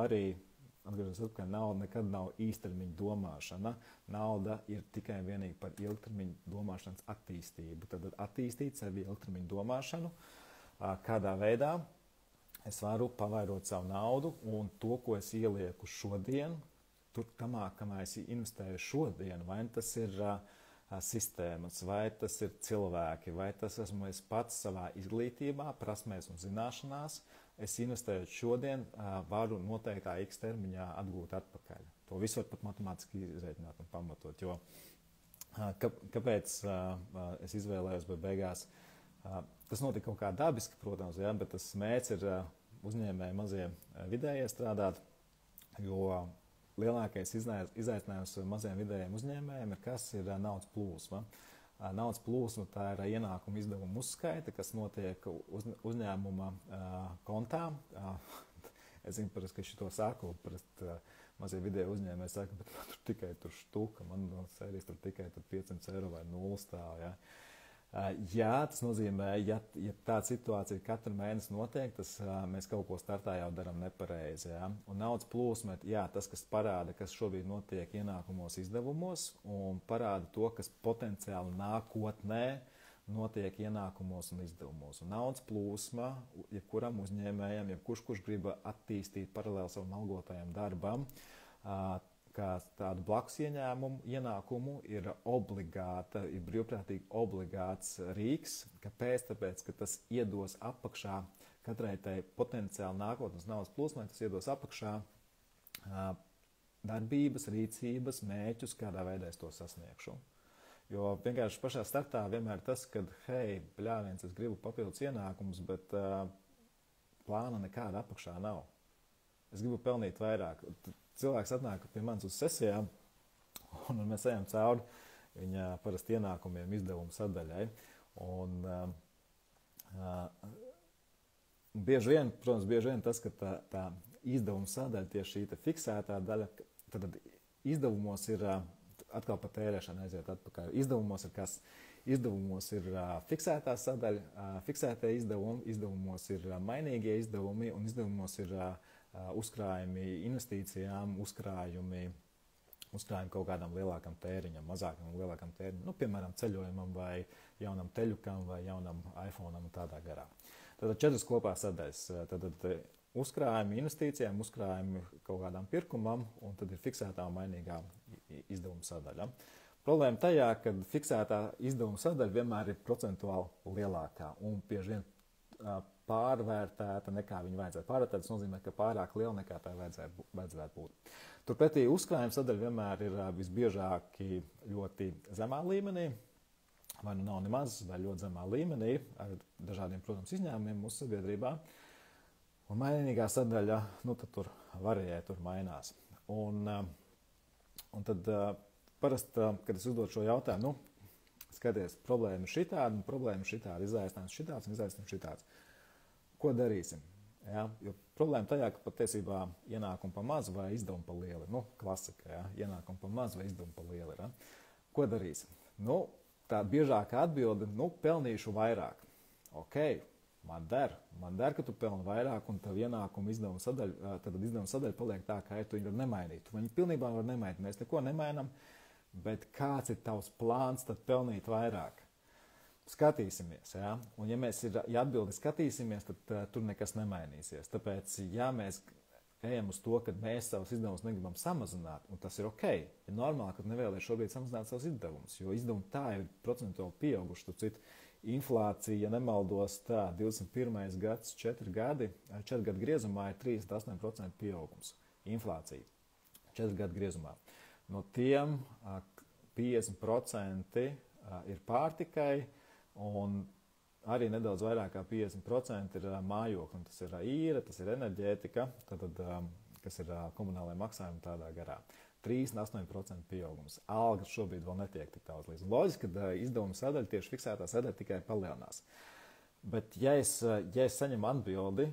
Speaker 1: nauda nekad nav īstermiņa domāšana. Nauda ir tikai un vienīgi par ilgtermiņa domāšanas attīstību. Tad attīstīt sevi ilgtermiņa domāšanu, kādā veidā es varu pavairot savu naudu un to, ko es ielieku šodien, kamā es investēju šodien, vai tas ir sistēmas, vai tas ir cilvēki, vai tas esmu es pats savā izglītībā, prasmēs un zināšanās, es investējot šodien, varu noteiktā X termiņā atgūt atpakaļ. To visu var pat matemātiski izreikināt un pamatot, jo kāpēc es izvēlējos beigās, tas notika kaut kā dabiski, protams, ja, bet tas mērķis ir uzņēmēji mazie vidējie strādāt, jo lielākais izaicinājums maziem vidējiem uzņēmējiem ir, kas ir naudas plūsma. Naudas plūsma tā ir ienākuma izdevuma uzskaita, kas notiek uzņēmuma kontā. Es zinu, ka es to saku, mazie vidēji uzņēmēji saka, bet man tur tikai štuka, man no sērijas tur tikai 500 eiro vai 0 stāv. Ja? Jā, tas nozīmē, ja tāda situācija katru mēnesi notiek, tas mēs kaut ko startā jau darām nepareizi. Ja? Un naudas plūsma, jā, tas, kas parāda, kas šobrīd notiek ienākumos, izdevumos, un parāda to, kas potenciāli nākotnē notiek ienākumos un izdevumos. Un naudas plūsma, jebkuram uzņēmējam, kurš grib attīstīt paralēli savam algotajam darbam, kā tādu blakus ienākumu ir obligāta, ir brīvprātīgi obligāts rīks. Kāpēc? Tāpēc, ka tas iedos apakšā katrai tai potenciāli nākotnes naudas plūsmai, tas iedos apakšā darbības, rīcības, mēķus, kādā veidā es to sasniegšu. Jo vienkārši pašā startā vienmēr tas, ka, hei, bļāviens, es gribu papildus ienākumus, bet plāna nekāda apakšā nav. Es gribu pelnīt vairāk. Cilvēks atnāk pie manis uz sesijām, un mēs ejam cauri viņa parasti ienākumiem izdevumu sadaļai. Un bieži vien tas, ka tā izdevuma sadaļa, tieši šī fiksētā daļa, tad izdevumos ir atkal par tērēšanu aiziet atpakaļ. Izdevumos ir kas? Izdevumos ir fiksētā sadaļa, fiksētie izdevumi, izdevumos ir mainīgie izdevumi, un izdevumos ir uzkrājumi investīcijām, uzkrājumi kaut kādam lielākam tēriņam, mazākam un lielākam tēriņam, nu, piemēram, ceļojumam vai jaunam teļukam vai jaunam iPhoneam un tādā garā. Tad 4 kopā sadaļas. Tad uzkrājumi investīcijām, uzkrājumi kaut kādām pirkumam, un tad ir fiksētā un mainīgā izdevuma sadaļa. Problēma tajā, ka fiksētā izdevuma sadaļa vienmēr ir procentuāli lielākā un bieži vien pārvērtēta nekā viņa vajadzētu. Pārvērtēta tas nozīmē, ka pārāk liela nekā tā vajadzētu būt. Turpretī uzkrājuma sadaļa vienmēr ir visbiežāki ļoti zemā līmenī, vai nu nav nemaz, vai ļoti zemā līmenī, ar dažādiem, protams, izņēmumiem mūsu sabiedrībā. Un mainīgā sadaļa, nu tad tur varēja, tur mainās. Un tad parasti, kad es uzdodu šo jautājumu, skaties, problēma ir šitāda, izaicinājums šitāds un izaicinājums šitāds. Ko darīsim? Ja? Jo problēma tajā, ka patiesībā ienākumi pa maz vai izdevumi pa lieli. Nu, klasika, ja? Ienākumi pa maz vai izdevumi pa lieli. Ja? Ko darīsim? Nu, tā biežākā atbilde, pelnīšu vairāk. Ok, man der, ka tu pelni vairāk un tavu ienākumu izdevuma sadaļa paliek tā, ka tu viņu var nemainīt. Tu viņu pilnībā var nemainīt. Mēs neko nemainam, bet kāds ir tavs plāns tad pelnīt vairāk? Skatīsimies, ja? Un ja atbildi skatīsimies, tad tur nekas nemainīsies. Tāpēc, ja mēs ejam uz to, ka mēs savus izdevumus negribam samazināt, un tas ir ok, ir normāli, ka nevēlies šobrīd samazināt savus izdevumus, jo izdevumi tā ir procentuāli pieauguši. Tu citu, inflācija, ja nemaldos, tā 21. gads, 4 gadu griezumā ir 38% pieaugums. Inflācija 4 gadu griezumā. No tiem 50% ir pārtikai, un arī nedaudz vairāk kā 50% ir mājokļi. Tas ir īre, tas ir enerģētika, kas ir komunālajie maksājumi tādā garā. 3,8% pieaugums. Algas šobrīd vēl netiek tik daudz līdz. Loģiski, ka izdevuma sadaļa, tieši fiksētā sadaļa tikai palielinās. Bet ja es saņemu atbildi,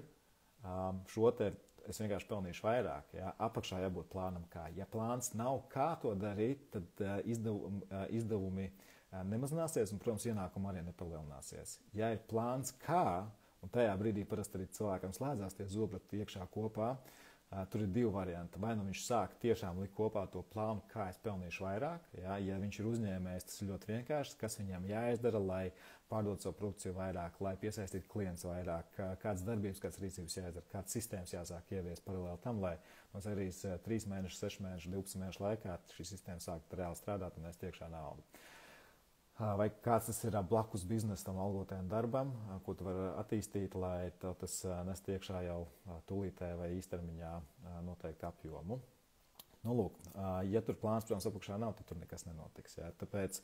Speaker 1: šo te es vienkārši pelnīšu vairāk. Ja? Apakšā jābūt plānam kā. Ja plāns nav kā to darīt, tad izdevumi nemazināsies un, protams, ienākumi arī nepalielināsies. Ja ir plāns kā, un tajā brīdī parasti arī cilvēkam slēdzās tie zobrati iekšā kopā, tur ir 2 varianti. Vai nu viņš sāk tiešām likt kopā to plānu, kā es pelnīšu vairāk. Ja viņš ir uzņēmējs, tas ir ļoti vienkārši, kas viņam jāizdara, lai pārdot savu produkciju vairāk, lai piesaistītu klientus vairāk, kādas darbības, kādas rīcības jāizdara, kādas sistēmas jāsāk ieviest paralēli tam, lai mums arī 3 mēnešu, 6 mēnešu, 12 mēnešu laikā šī sistēma sāk reāli strādāt un nest iekšā naudu. Vai kāds tas ir blakus biznesam, algotajam darbam, ko tu vari attīstīt, lai tas nest iekšā jau tūlītē vai īstermiņā noteikti apjomu. Nu, lūk, ja tur plāns, protams, apakšā nav, tad tur nekas nenotiks. Ja? Tāpēc,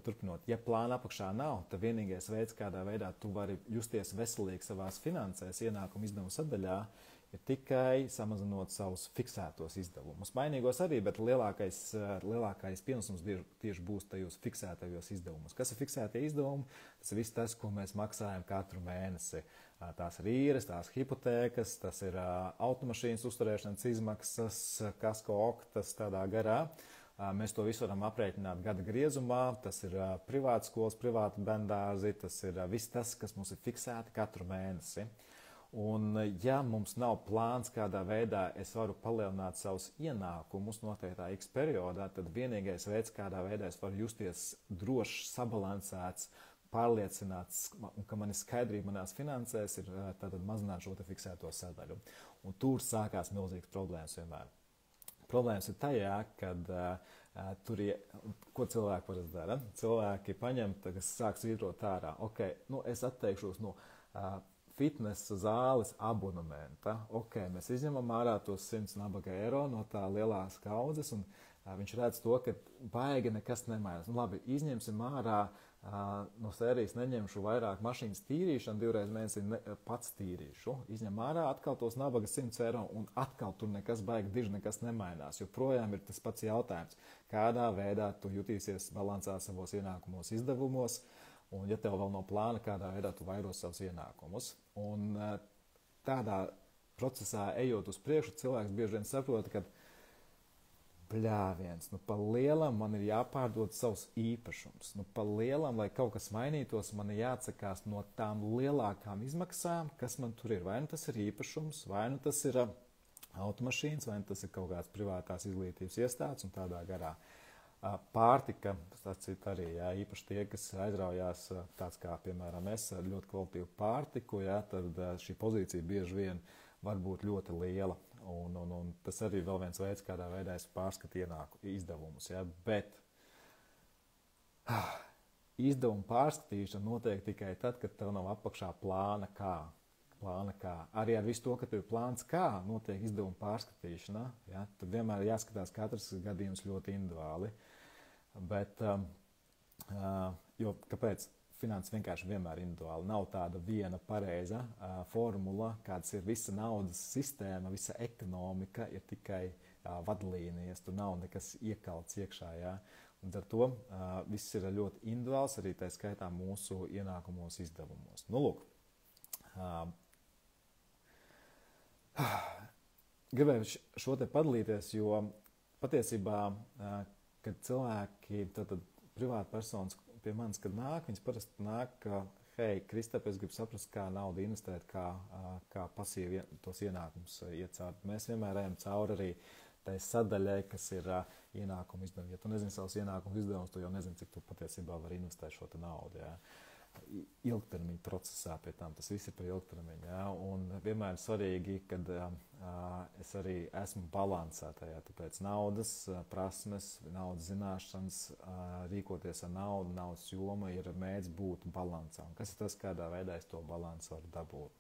Speaker 1: turpinot, ja plāna apakšā nav, tad vienīgais veids, kādā veidā tu vari justies veselīgi savās finansēs, ienākumu izdevumu sadaļā, ir tikai samazinot savus fiksētos izdevumus. Mainīgos arī, bet lielākais pienesums tieši būs tajos fiksētajos izdevumus. Kas ir fiksētie izdevumi? Tas ir viss tas, ko mēs maksājam katru mēnesi. Tās ir īres, tās hipotēkas, tas ir automašīnas uzturēšanas izmaksas, kasko oktas tādā garā. Mēs to visu varam aprēķināt gada griezumā. Tas ir privāta skolas, privāta bērndārzi, tas ir viss tas, kas mums ir fiksēti katru mēnesi. Un, ja mums nav plāns, kādā veidā es varu palielināt savus ienākumus noteiktā X periodā, tad vienīgais veids, kādā veidā es varu justies drošs, sabalansēts, pārliecināts, un ka man ir skaidrība manās finansēs, ir tātad mazināt šo te fiksēto sadaļu. Un tur sākās milzīgas problēmas vienmēr. Problēmas ir tajā, kad tur ir, ko cilvēki parasti dara. Cilvēki paņem, kas sāk svītrot ārā. Ok, es atteikšos no fitnesa zāles abonementa. Ok, mēs izņemam ārā tos 100 nabaga eiro no tā lielās kaudzes, un viņš redz to, ka baigi nekas nemainās. Labi, izņemsim ārā no sērijas, neņemšu vairāk mašīnas tīrīšanu, 2 reizes mēnesī pats tīrīšu. Izņem ārā atkal tos nabaga 100 eiro, un atkal tur nekas baigi diži nekas nemainās. Jo projām ir tas pats jautājums, kādā veidā tu jutīsies balansā savos ienākumos, izdevumos, un ja tev vēl nav plāna, kādā veidā tu vairos savus ienākumus. Un tādā procesā, ejot uz priekšu, cilvēks bieži vien saprot, ka bļāviens, pa lielam man ir jāpārdod savus īpašums. Pa lielam, lai kaut kas mainītos, man ir jāatsakās no tām lielākām izmaksām, kas man tur ir. Vai nu tas ir īpašums, vai nu tas ir automašīnas, vai nu tas ir kaut kāds privātās izglītības iestādes un tādā garā. Pārtika, tas ir arī īpaši tie, kas aizraujās tāds kā, piemēram, es ļoti kvalitīvu pārtiku, tad šī pozīcija bieži vien var būt ļoti liela. Un tas arī vēl viens veids, kādā veidā es pārskatu izdevumus. Bet izdevumu pārskatīšana notiek tikai tad, kad tev nav apakšā plāna kā. Arī ar visu to, ka tev ir plāns kā notiek izdevuma pārskatīšana, tad vienmēr jāskatās katrs gadījums ļoti individuāli. Bet, jo kāpēc? Finanses vienkārši vienmēr individuāli. Nav tāda viena pareiza formula, kāds ir visa naudas sistēma, visa ekonomika, ir tikai vadlīnijas, tur nav nekas iekalts iekšā. Un ar to viss ir ļoti individuāls, arī tā skaitā mūsu ienākumos, izdevumos. Lūk, gribēju šo te padalīties, jo patiesībā, kad cilvēki, tad privāti personas pie manis, kad nāk, viņas parasti nāk, ka, hei, Kristap, es gribu saprast, kā naudu investēt, kā pasīvi tos ienākumus iecārt. Mēs vienmēr ejam cauri arī tai sadaļai, kas ir ienākumu izdevumi. Ja tu nezini savus ienākumu izdevumus, tu jau nezini, cik tu patiesībā vari investēt šo te naudu. Ilgtermiņa procesā pie tām. Tas viss ir par ilgtermiņu. Un vienmēr ir svarīgi, kad es arī esmu balansētajā. Tāpēc naudas prasmes, naudas zināšanas, rīkoties ar naudu, naudas joma ir mēģis būt balansā. Un kas ir tas, kādā veidā es to balansu varu dabūt?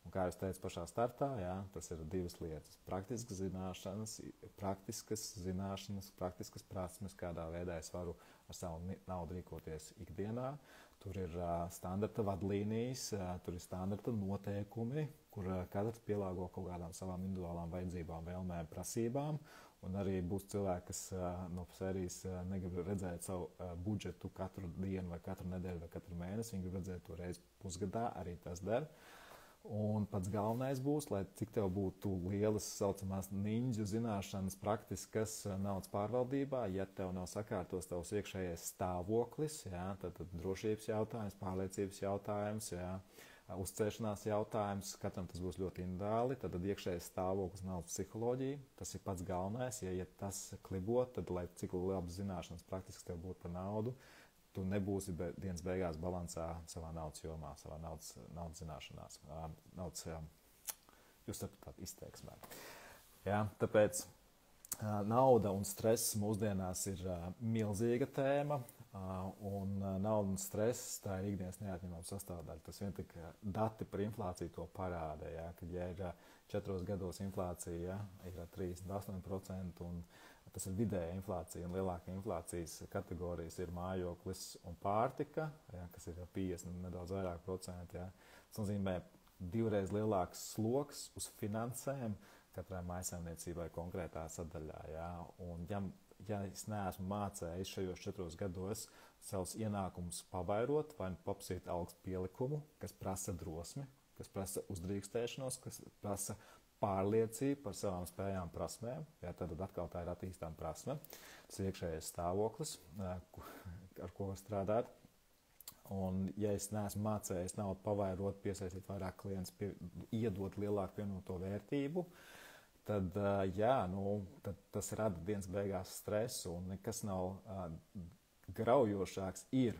Speaker 1: Un kā es teicu pašā startā, tas ir 2 lietas. Praktiskas zināšanas, praktiskas prasmes, kādā veidā es varu ar savu naudu rīkoties ikdienā. Tur ir standarta vadlīnijas, tur ir standarta noteikumi, kur katrs pielāgo kaut kādām savām individuālām vajadzībām, vēlmēm, prasībām. Un arī būs cilvēki, kas no sērijas negrib redzēt savu budžetu katru dienu, vai katru nedēļu, vai katru mēnesi. Viņi grib redzēt to reizi pusgadā, arī tas der. Un pats galvenais būs, lai cik tev būtu lielas saucamās ninģu zināšanas praktiskas naudas pārvaldībā, ja tev nav sakārtos tavs iekšējais stāvoklis, tad drošības jautājums, pārliecības jautājums, uzcēšanās jautājums, katram tas būs ļoti individuāli, tad iekšējais stāvoklis, naudas psiholoģija, tas ir pats galvenais, ja tas klibo, tad lai cik labas zināšanas praktiskas tev būtu par naudu, tu nebūsi dienas beigās balansā savā naudas jomā, savā naudas zināšanās, jūs saprotat izteiksmē. Tāpēc nauda un stress mūsdienās ir milzīga tēma, un nauda un stress tā ir ikdienas neatņemama sastāvdaļa. Tas vien tik dati par inflāciju to parāda, kad ja ir 4 gados inflācija ir 38%, un tas ir vidēja inflācija, un lielākā inflācijas kategorijas ir mājoklis un pārtika, kas ir 50 nedaudz vairāk procenti. Tas nozīmē 2 reizes lielāks sloks uz finansēm katrai mājsaimniecībai konkrētā sadaļā. Un ja es neesmu mācējis šajos 4 gados savus ienākumus pavairot vai papsīt augstu pielikumu, kas prasa drosmi, kas prasa uzdrīkstēšanos, kas prasa pārliecība par savām spējām, prasmēm. Jā, tad atkal tā ir attīstāma prasme. Tas ir iekšējais stāvoklis, ar ko var strādāt. Un, ja es neesmu mācējis naudu pavairot, piesaistīt vairāk klientus, iedot lielāku pievienoto vērtību, tad, tad tas rada dienas beigās stresu, un nekas nav graujošāks. Ir,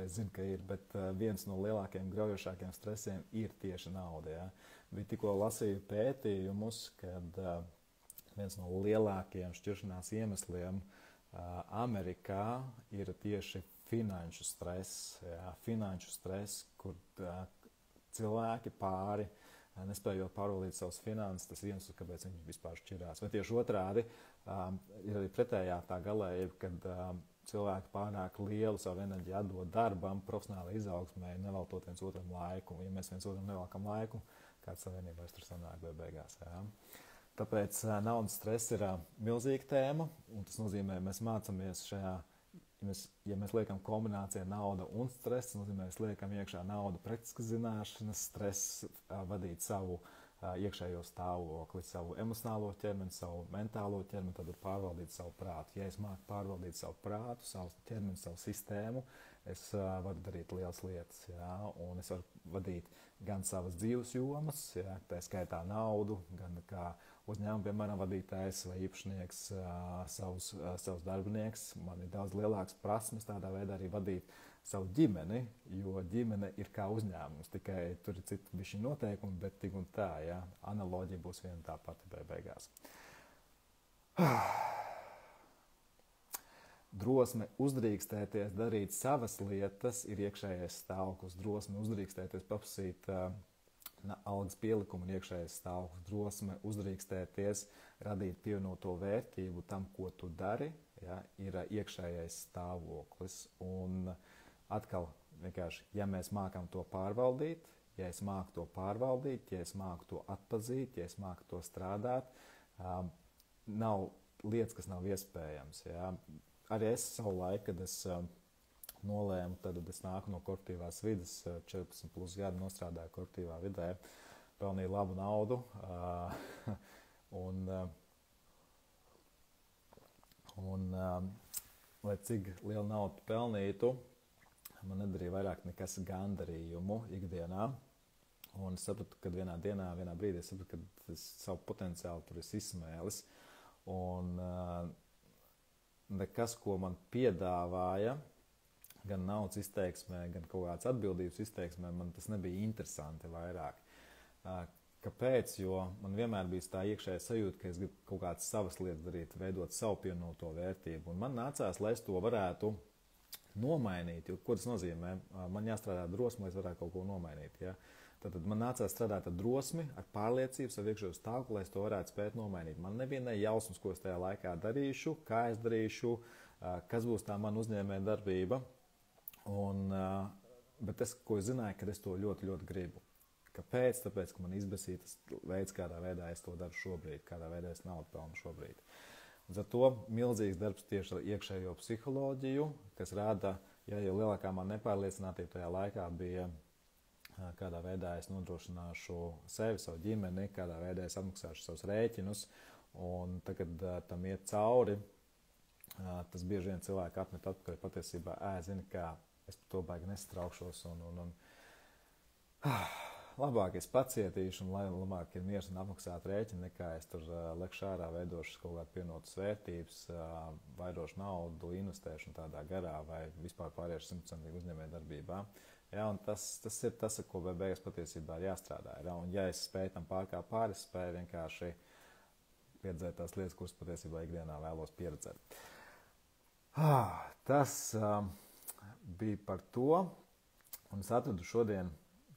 Speaker 1: es zinu, ka ir, bet viens no lielākajiem graujošākiem stresiem ir tieši nauda. Ja? Bija tikko lasīju pētījumus, kad viens no lielākajiem šķiršanās iemesliem Amerikā ir tieši finanšu stress, kur cilvēki pāri, nespējot pārvaldīt savus finanses, tas viens, kāpēc viņi vispār šķirās. Vai tieši otrādi, ir arī pretējā tā galējība, kad cilvēki pārāk lielu savu enerģiju atdod darbam, profesionālai izaugsmē, neveltot viens otram laiku. Ja mēs viens otram nevelkam laiku, kāds savienība vairs tur sanāk beigās. Jā. Tāpēc naudas stress ir milzīga tēma, un tas nozīmē, mēs mācāmies šajā, ja mēs liekam kombinācijā nauda un stress, tas nozīmē, mēs liekam iekšā naudu praktiskas zināšanas, stress vadīt savu iekšējo stāvokli, savu emocionālo ķermeni, savu mentālo ķermeni, tad pārvaldīt savu prātu. Ja es māku pārvaldīt savu prātu, savu ķermeni, savu sistēmu, es varu darīt lielas lietas, jā, un es varu vadīt gan savas dzīves jomas, jā, tā skaitā naudu, gan kā uzņēmuma, piemēram, vadītājs vai īpašnieks, savus darbinieks. Man ir daudz lielāks prasmes tādā veidā arī vadīt savu ģimeni, jo ģimene ir kā uzņēmums, tikai tur ir citi bišķi noteikumi, bet tik un tā, jā, analoģija būs viena tā pati beigās. Drosme uzdrīkstēties darīt savas lietas ir iekšējais stāvoklis. Drosme uzdrīkstēties paprasīt algas pielikumu ir iekšējais stāvoklis. Drosme uzdrīkstēties radīt pievienoto vērtību tam, ko tu dari, ja, ir iekšējais stāvoklis. Un atkal, vienkārši, ja mēs mākam to pārvaldīt, ja es māku to pārvaldīt, ja es māku to atpazīt, ja es māku to strādāt, nav lietas, kas nav iespējams. Ja. Arī es savu laiku, kad es nolēmu, tad es nāku no korporatīvās vides, 14+ gadu nostrādāju korporatīvā vidē, pelnīju labu naudu, lai cik lielu naudu pelnītu, man nedarīja vairāk nekas gandarījumu ikdienā, un es sapratu, ka vienā brīdī es sapratu, ka es savu potenciālu tur esmu izsmēlis, un nekas, ko man piedāvāja, gan naudas izteiksmē, gan kaut kādas atbildības izteiksmē, man tas nebija interesanti vairāk. Kāpēc? Jo man vienmēr bija tā iekšējā sajūta, ka es gribu kaut kādas savas lietas darīt, veidot savu pievienoto vērtību. Un man nācās, lai es to varētu nomainīt, jo ko tas nozīmē? Man jāstrādā drosmi, lai es varētu kaut ko nomainīt. Ja? Tad man nācās strādāt ar drosmi, ar pārliecību, savu iekšējo stāvokli, lai es to varētu spēt nomainīt. Man nebija ne jausmas, ko es tajā laikā darīšu, kā es darīšu, kas būs tā mana uzņēmēja darbība. Bet tas, ko es zināju, ka es to ļoti, ļoti gribu. Kāpēc? Tāpēc, ka man izbesīja tas veids, kādā veidā es to daru šobrīd, kādā veidā es naudu pelnu šobrīd. Un ar to milzīgs darbs tieši ar iekšējo psiholoģiju, kas rāda, ja jau lielākā man nepārliecinātība tajā laikā bija, kādā veidā es nodrošināšu sevi, savu ģimeni, kādā veidā es atmaksāšu savus rēķinus. Un tagad tam iet cauri, tas bieži vien cilvēki atmet atpakaļ patiesībā, zini, kā es par to baigi nestraukšos labāk es pacietīšu un labāk ir miers un apmaksāt rēķinu, nekā es tur lekšu ārā, veidošu kaut kādu pievienotas vērtības, vairošu naudu, investēšu tādā garā vai vispār pāriešu 100% uzņēmēju darbībā. Ja, un tas ir tas, ar ko beigās patiesībā ir jāstrādā. Ja, un ja es spēju tam pārkāpt pāri, es spēju vienkārši pieredzēt tās lietas, kuras patiesībā ikdienā vēlos pieredzēt. Tas bija par to, un es atradu šodien,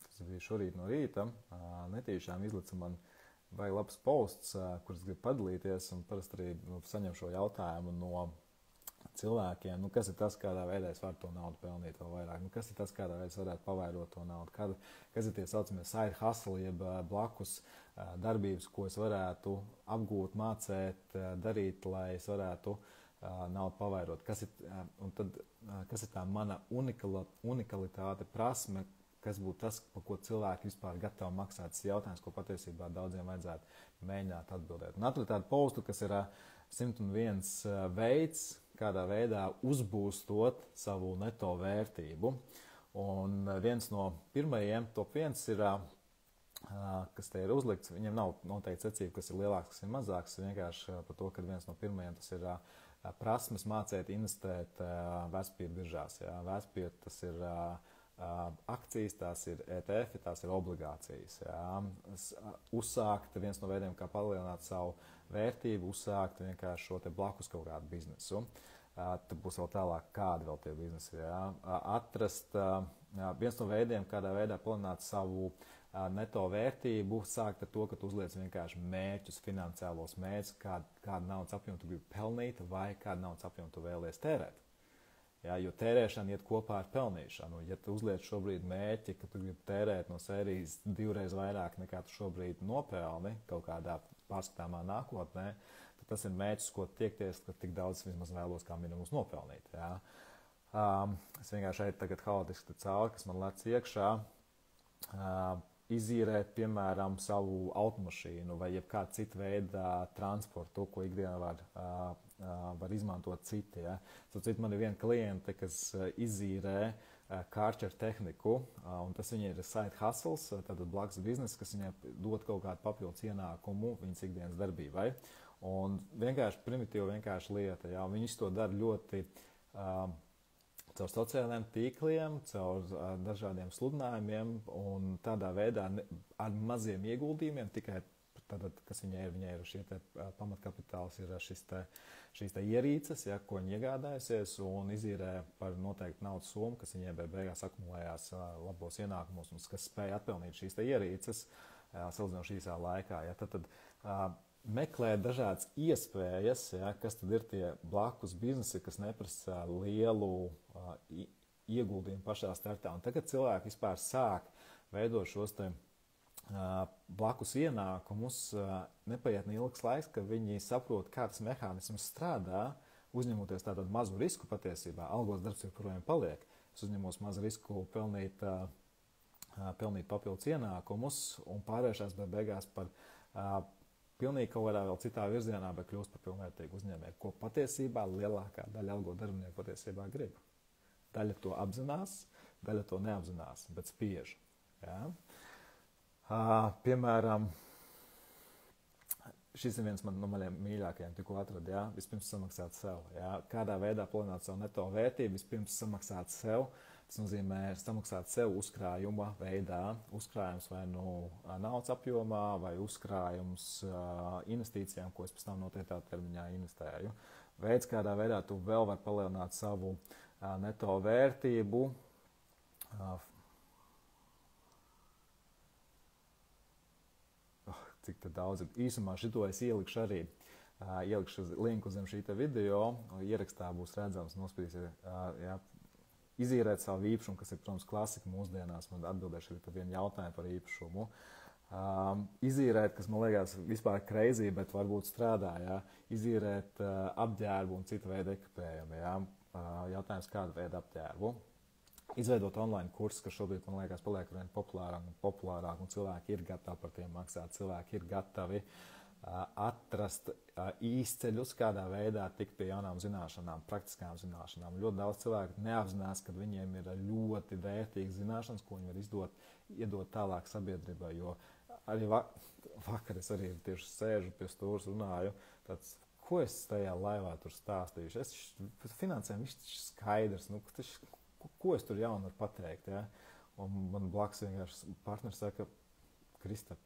Speaker 1: tas bija šorīt no rīta, netīšām izlica man vai labs posts, kurus gribu padalīties, un parasti arī saņem šo jautājumu no cilvēkiem, kas ir tas, kādā veidā es varu to naudu pelnīt vēl vairāk, kas ir tas, kādā veidā es varētu pavairot to naudu, kas ir tie saucamie side hustle, jeb blakus darbības, ko es varētu apgūt, mācēt, darīt, lai es varētu naudu pavairot. Kas ir tā mana unikalitāte, prasme, kas būtu tas, par ko cilvēki vispār gatavi maksāt. Tas jautājums, ko patiesībā daudziem vajadzētu mēģināt atbildēt. Un atradu tādu postu, kas ir 101 veids, kādā veidā uzbūstot savu neto vērtību. Un viens no pirmajiem, top 1 ir, kas te ir uzlikts, viņiem nav noteikti secība, kas ir lielāks, kas ir mazāks, vienkārši par to, ka viens no pirmajiem tas ir prasmes mācīt investēt vērtspapīru biržās. Vērtspapīri tas ir akcijas, tās ir ETF, tās ir obligācijas. Uzsākt viens no veidiem, kā palielināt savu vērtību, uzsākt vienkārši šo te blakus kaut kādu biznesu. Tad būs vēl tālāk, kādi vēl tie biznesi. Atrast viens no veidiem, kādā veidā palielināt savu neto vērtību, sākt ar to, ka tu uzliec vienkārši mērķus, finansiālos mērķus, kādu naudas apjomu tu gribi pelnīt vai kādu naudas apjomu tu vēlies tērēt. Jo tērēšana iet kopā ar pelnīšanu. Ja tu uzliec šobrīd mērķi, ka tu gribi tērēt no sērijas 2 reizes vairāk nekā tu šobrīd nopelni kaut kādā pārskatāmā nākotnē, tad tas ir mērķis, ko tiekties, ka tik daudz vismaz vēlos kā minimums nopelnīt. Es vienkārši šeit tagad haotiski cauri, kas man lec iekšā, izīrēt, piemēram, savu automašīnu vai jebkādu citu veidu transportu, ko ikdienā var izmantot citi. Citu man ir viena kliente, kas izīrē kārčeru tehniku, un tas viņai ir side hustles, tātad blakus bizness, kas viņai dod kaut kādu papildus ienākumu viņas ikdienas darbībai. Un vienkārši primitīva, vienkārši lieta. Viņas to dara ļoti caur sociālajiem tīkliem, caur dažādiem sludinājumiem un tādā veidā ar maziem ieguldījumiem, tikai tātad, kas viņai ir šie te pamatkapitāls, ir šīs te ierīces, ko viņa iegādājusies un izīrē par noteiktu naudas summu, kas viņai beigās akumulējās labos ienākumos un kas spēja atpelnīt šīs te ierīces salīdzinoši īsā laikā. Tad meklēt dažādas iespējas, kas tad ir tie blakus biznesi, kas neprasa lielu ieguldījumu pašā startā. Un tagad cilvēki vispār sāk veidot šos te blakus ienākumus, nepaiet neilgs laiks, ka viņi saprot, kā tas mehānisms strādā, uzņemoties tātad mazu risku patiesībā. Algos darbs joprojām paliek. Es uzņemos mazu risku pelnīt papildus ienākumus un pārvēršās beigās par pilnīgi kaut kādā vēl citā virzienā, bet kļūst par pilnvērtīgu uzņēmēju, ko patiesībā lielākā daļa algo darbinieku patiesībā grib. Daļa to apzinās, daļa to neapzinās, bet spiež. Piemēram, šis ir viens no maniem mīļākajiem, tikko atradu, vispirms samaksāt sev. Kādā veidā palielināt savu neto vērtību, vispirms samaksāt sev. Tas nozīmē samaksāt sev uzkrājuma veidā. Uzkrājums vai naudas apjomā, vai uzkrājums investīcijām, ko es pēc tam noteiktā termiņā investēju. Veids, kādā veidā tu vēl vari palielināt savu neto vērtību. Cik tad daudz. Īsumā šito es ielikšu arī. Ielikšu linku zem šī video. Ierakstā būs redzams, nospīdīs, izīrēt savu īpašumu, kas ir, protams, klasika mūsdienās. Man atbildēšu arī par vienu jautājumu par īpašumu. Izīrēt, kas man liekas vispār crazy, bet varbūt strādā, izīrēt apģērbu un citu veidu ekipējumu. Jautājums, kādu veidu apģērbu. Izveidot online kursus, kas šobrīd, man liekas, paliek vien populārāk, un cilvēki ir gatavi par tiem maksāt, cilvēki ir gatavi atrast īsceļus, kādā veidā tikt pie jaunām zināšanām, praktiskām zināšanām. Ļoti daudz cilvēku neapzinās, ka viņiem ir ļoti vērtīgas zināšanas, ko viņi var iedot tālāk sabiedrībai. Jo arī vakar es arī tieši sēžu pie stūres runāju, tāds, ko es tajā laivā tur stāstīšu. Es finansēm viss skaidrs, ko es tur jaunu varu pateikt. Un man blakus vienkārši partners saka, Kristap,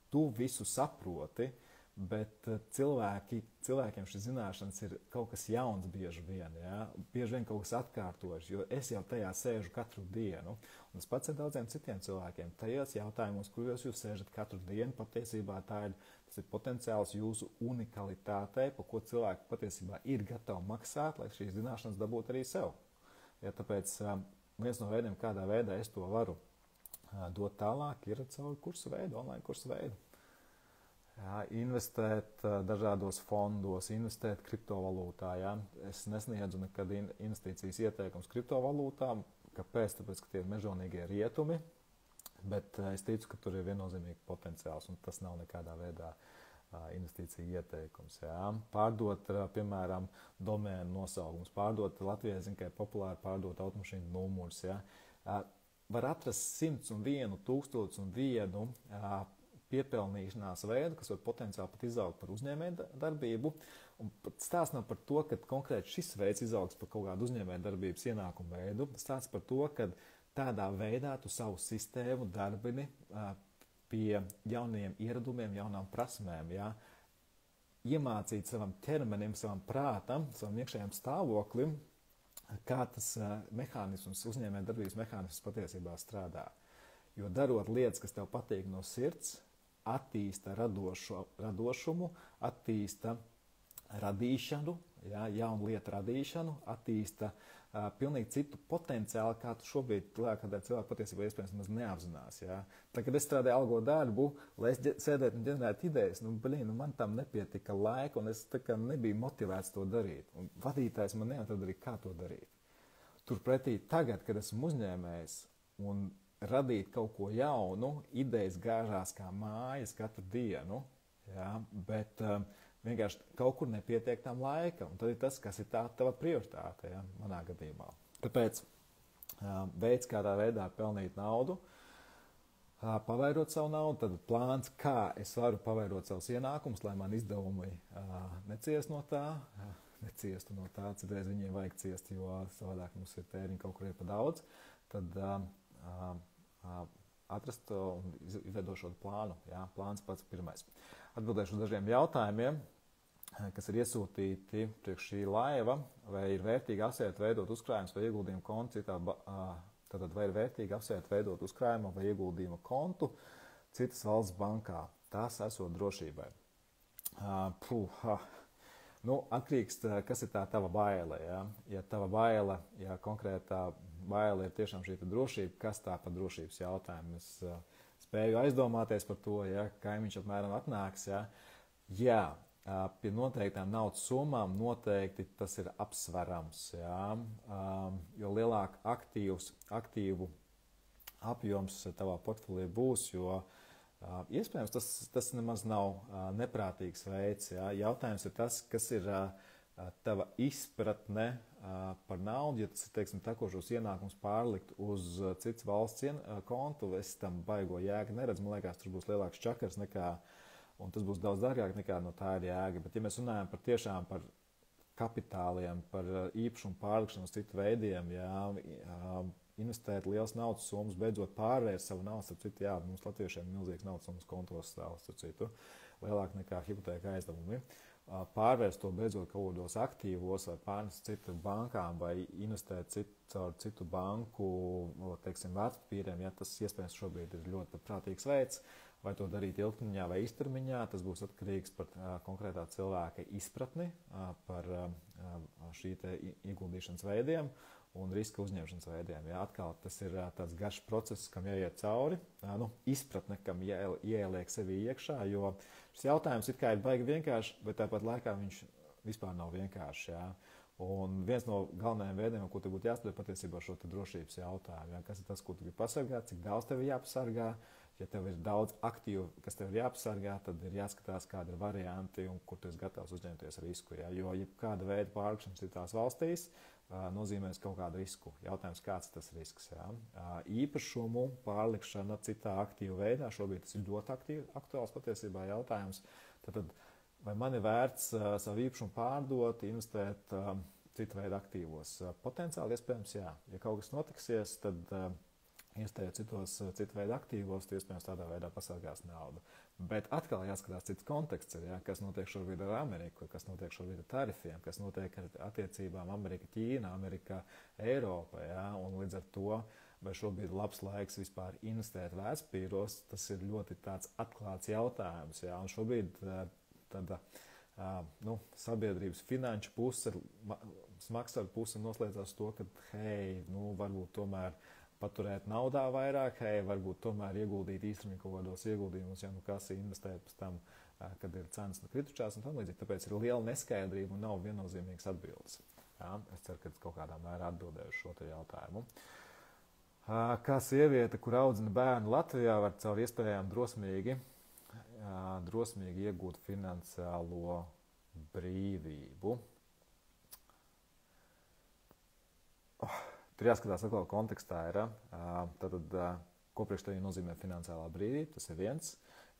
Speaker 1: tu visu saproti, bet cilvēkiem šis zināšanas ir kaut kas jauns bieži vien. Bieži vien kaut kas atkārtojas, jo es jau tajā sēžu katru dienu. Un tas pats ir daudziem citiem cilvēkiem. Tajos jautājumos, kuros jūs sēžat katru dienu, patiesībā tas ir potenciāls jūsu unikalitātei, par ko cilvēki patiesībā ir gatavi maksāt, lai šīs zināšanas dabūtu arī sev. Tāpēc viens no veidiem, kādā veidā es to varu dot tālāk, ir caur kursu veidu, online kursu veidu. Jā, investēt dažādos fondos, investēt kriptovalūtā. Jā. Es nesniedzu nekad investīcijas ieteikums kriptovalūtām. Kāpēc? Tāpēc, ka tie ir mežonīgie rietumi, bet es ticu, ka tur ir viennozīmīgi potenciāls, un tas nav nekādā veidā investīcija ieteikums. Jā. Pārdot, piemēram, domēnu nosaukums, pārdot Latvijā, zinu, ka ir populāri pārdot automašīnu numurus. Jā. Var atrast 101, 1001 piepelnīšanās veidu, kas var potenciāli pat izaugt par uzņēmēju darbību. Un stāsts nav par to, ka konkrēti šis veids izaugs par kaut kādu uzņēmēju darbības ienākumu veidu. Stāsts par to, ka tādā veidā tu savu sistēmu darbini pie jauniem ieradumiem, jaunām prasmēm. Jā. Iemācīt savam ķermenim, savam prātam, savam iekšējam stāvoklim, kā tas mehānisms, uzņēmēju darbības mehānisms patiesībā strādā. Jo darot lietas, kas tev patīk no sirds, attīsta radošumu, attīsta radīšanu, jā, jaunu lietu radīšanu, attīsta pilnīgi citu potenciālu, kā tu šobrīd cilvēku patiesībā iespējams maz neapzinās. Jā. Tā, kad es strādāju algo darbu, lai es sēdētu un ģenerētu idejas, man tam nepietika laika, un es tā kā nebiju motivēts to darīt. Un vadītājs man neatradīja, kā to darīt. Turpretī tagad, kad esmu uzņēmējs un radīt kaut ko jaunu, idejas gāžās kā mājas katru dienu, jā, bet vienkārši kaut kur nepietiek tam laika, un tad ir tas, kas ir tā tava prioritāte, jā, manā gadījumā. Tāpēc veids, kādā veidā pelnīt naudu, pavairot savu naudu, tad plāns, kā es varu pavairot savus ienākumus, lai man izdevumi neciestu no tā, citreiz viņiem vajag ciest, jo savādāk mums ir tēriņi kaut kur ir pa daudz, tad atrast un izveidot šo plānu. Jā, plāns pats pirmais. Atbildēšu uz dažiem jautājumiem, kas ir iesūtīti priekš šī laiva, vai ir vērtīgi apsvērt veidot uzkrājumus vai ieguldījumu kontu citā, tātad vai ir vērtīgi apsvērt veidot uzkrājumu vai ieguldījumu kontu citas valsts bankā. Tās esot drošībai. Atkarīgs, kas ir tā tava baile. Ja, ja tava baile, ja konkrētā baile ir tiešām šī drošība, kas tā par drošības jautājumu? Es spēju aizdomāties par to, ja kaimiņš apmēram atnāks. Jā, pie noteiktām naudas summām noteikti tas ir apsverams. Ja, jo lielāk aktīvu apjoms tavā portfelī būs, jo iespējams tas nemaz nav neprātīgs veids. Ja. Jautājums ir tas, kas ir tava izpratne par naudu, ja tas ir, teiksim, tekošos ienākums pārlikt uz cits valsts kontu, es tam baigo jēgu neredzu, man liekas, tur būs lielāks čakars nekā, un tas būs daudz dārgāk nekā no tā ir jēga. Bet ja mēs runājam par tiešām par kapitāliem, par īpašumu pārlikšanu uz citu veidiem, jā, investēt lielas naudas summas, beidzot pārvērst savu naudu, starp citu, jā, mums latviešiem milzīgs naudas summas kontos stāv, starp citu, lielāk nekā hipotēka aizdevumi. Pārvērst to beidzot kaut kādos aktīvos vai pārnest citu bankām vai investēt caur citu banku, teiksim, vērtspapīriem, ja tas iespējams šobrīd ir ļoti prātīgs veids, vai to darīt ilgtermiņā vai īstermiņā, tas būs atkarīgs par konkrētā cilvēka izpratni par šī te ieguldīšanas veidiem un riska uzņemšanas veidiem. Ja, atkal tas ir tāds garš process, kam jāiet cauri, izpratne, kam jāieliek sevi iekšā, jo šis jautājums it kā ir baigi vienkārši, bet tāpat laikā viņš vispār nav vienkārši. Ja. Un viens no galvenajiem veidiem, ko te būtu jāspēj patiesībā šo te drošības jautājumu, ja, kas ir tas, ko tu gribi pasargāt, cik daudz tev ir jāpasargā. Ja tev ir daudz aktīvu, kas tev ir jāpasargā, tad ir jāskatās, kāda ir varianti un kur tu esi gatavs uzņemties risku. Ja? Jo jebkāda veida pārlikšanas citās valstīs nozīmēs kaut kādu risku. Jautājums, kāds tas risks. Ja? Īpašumu pārlikšana citā aktīva veidā, šobrīd tas ir ļoti aktuāls patiesībā jautājums. Tad vai man ir vērts savu īpašumu pārdot, investēt citu veidu aktīvos? Potenciāli iespējams jā. Ja kaut kas notiksies, tad investējot citu veidu aktīvos, tu iespējams tādā veidā pasargās naudu. Bet atkal jāskatās cits konteksts, ja, kas notiek šobrīd ar Ameriku, kas notiek šobrīd ar tarifiem, kas notiek ar attiecībām Amerika-Ķīna, Amerika-Eiropa. Ja, un līdz ar to, vai šobrīd ir labs laiks vispār investēt vērtspapīros, tas ir ļoti tāds atklāts jautājums. Ja, un šobrīd tāda sabiedrības finanšu puse, smagsvaru puse noslēdzās to, ka varbūt tomēr paturēt naudā vairāk, varbūt tomēr ieguldīt īstenībā kaut kādos ieguldījumus, ja kas investēt pēc tam kad ir cenas kritušās un tam līdzīgi. Tāpēc ir liela neskaidrība un nav viennozīmīgas atbildes. Jā, es ceru, ka kaut kādā mērā atbildēju šo jautājumu. Kā sieviete, kur audzina bērnu Latvijā, var caur iespējām drosmīgi iegūt finansiālo brīvību. Tur jāskatās atkal kontekstā ir, ko priekš tevi nozīmē finansiālā brīvība, tas ir viens.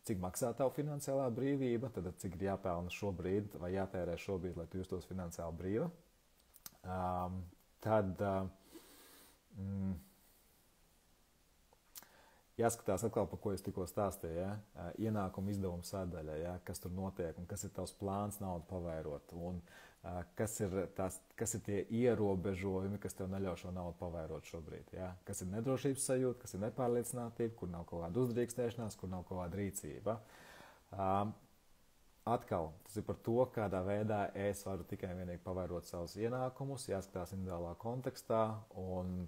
Speaker 1: Cik maksā tavu finansiālā brīvība, tad cik ir jāpelna šobrīd vai jātērē šobrīd, lai tu justos finansiāli brīva. Jāskatās atkal, par ko es tikko stāstīju, ja? Ienākuma izdevuma sadaļa, ja? Kas tur notiek un kas ir tavs plāns naudu pavairot un kas ir tie ierobežojumi, kas tev neļauj šo naudu pavairot šobrīd. Ja? Kas ir nedrošības sajūta, kas ir nepārliecinātība, kur nav kaut kāda uzdrīkstēšanās, kur nav kaut kāda rīcība. Atkal, tas ir par to, kādā veidā es varu tikai vienīgi pavairot savus ienākumus, jāskatās individuālā kontekstā un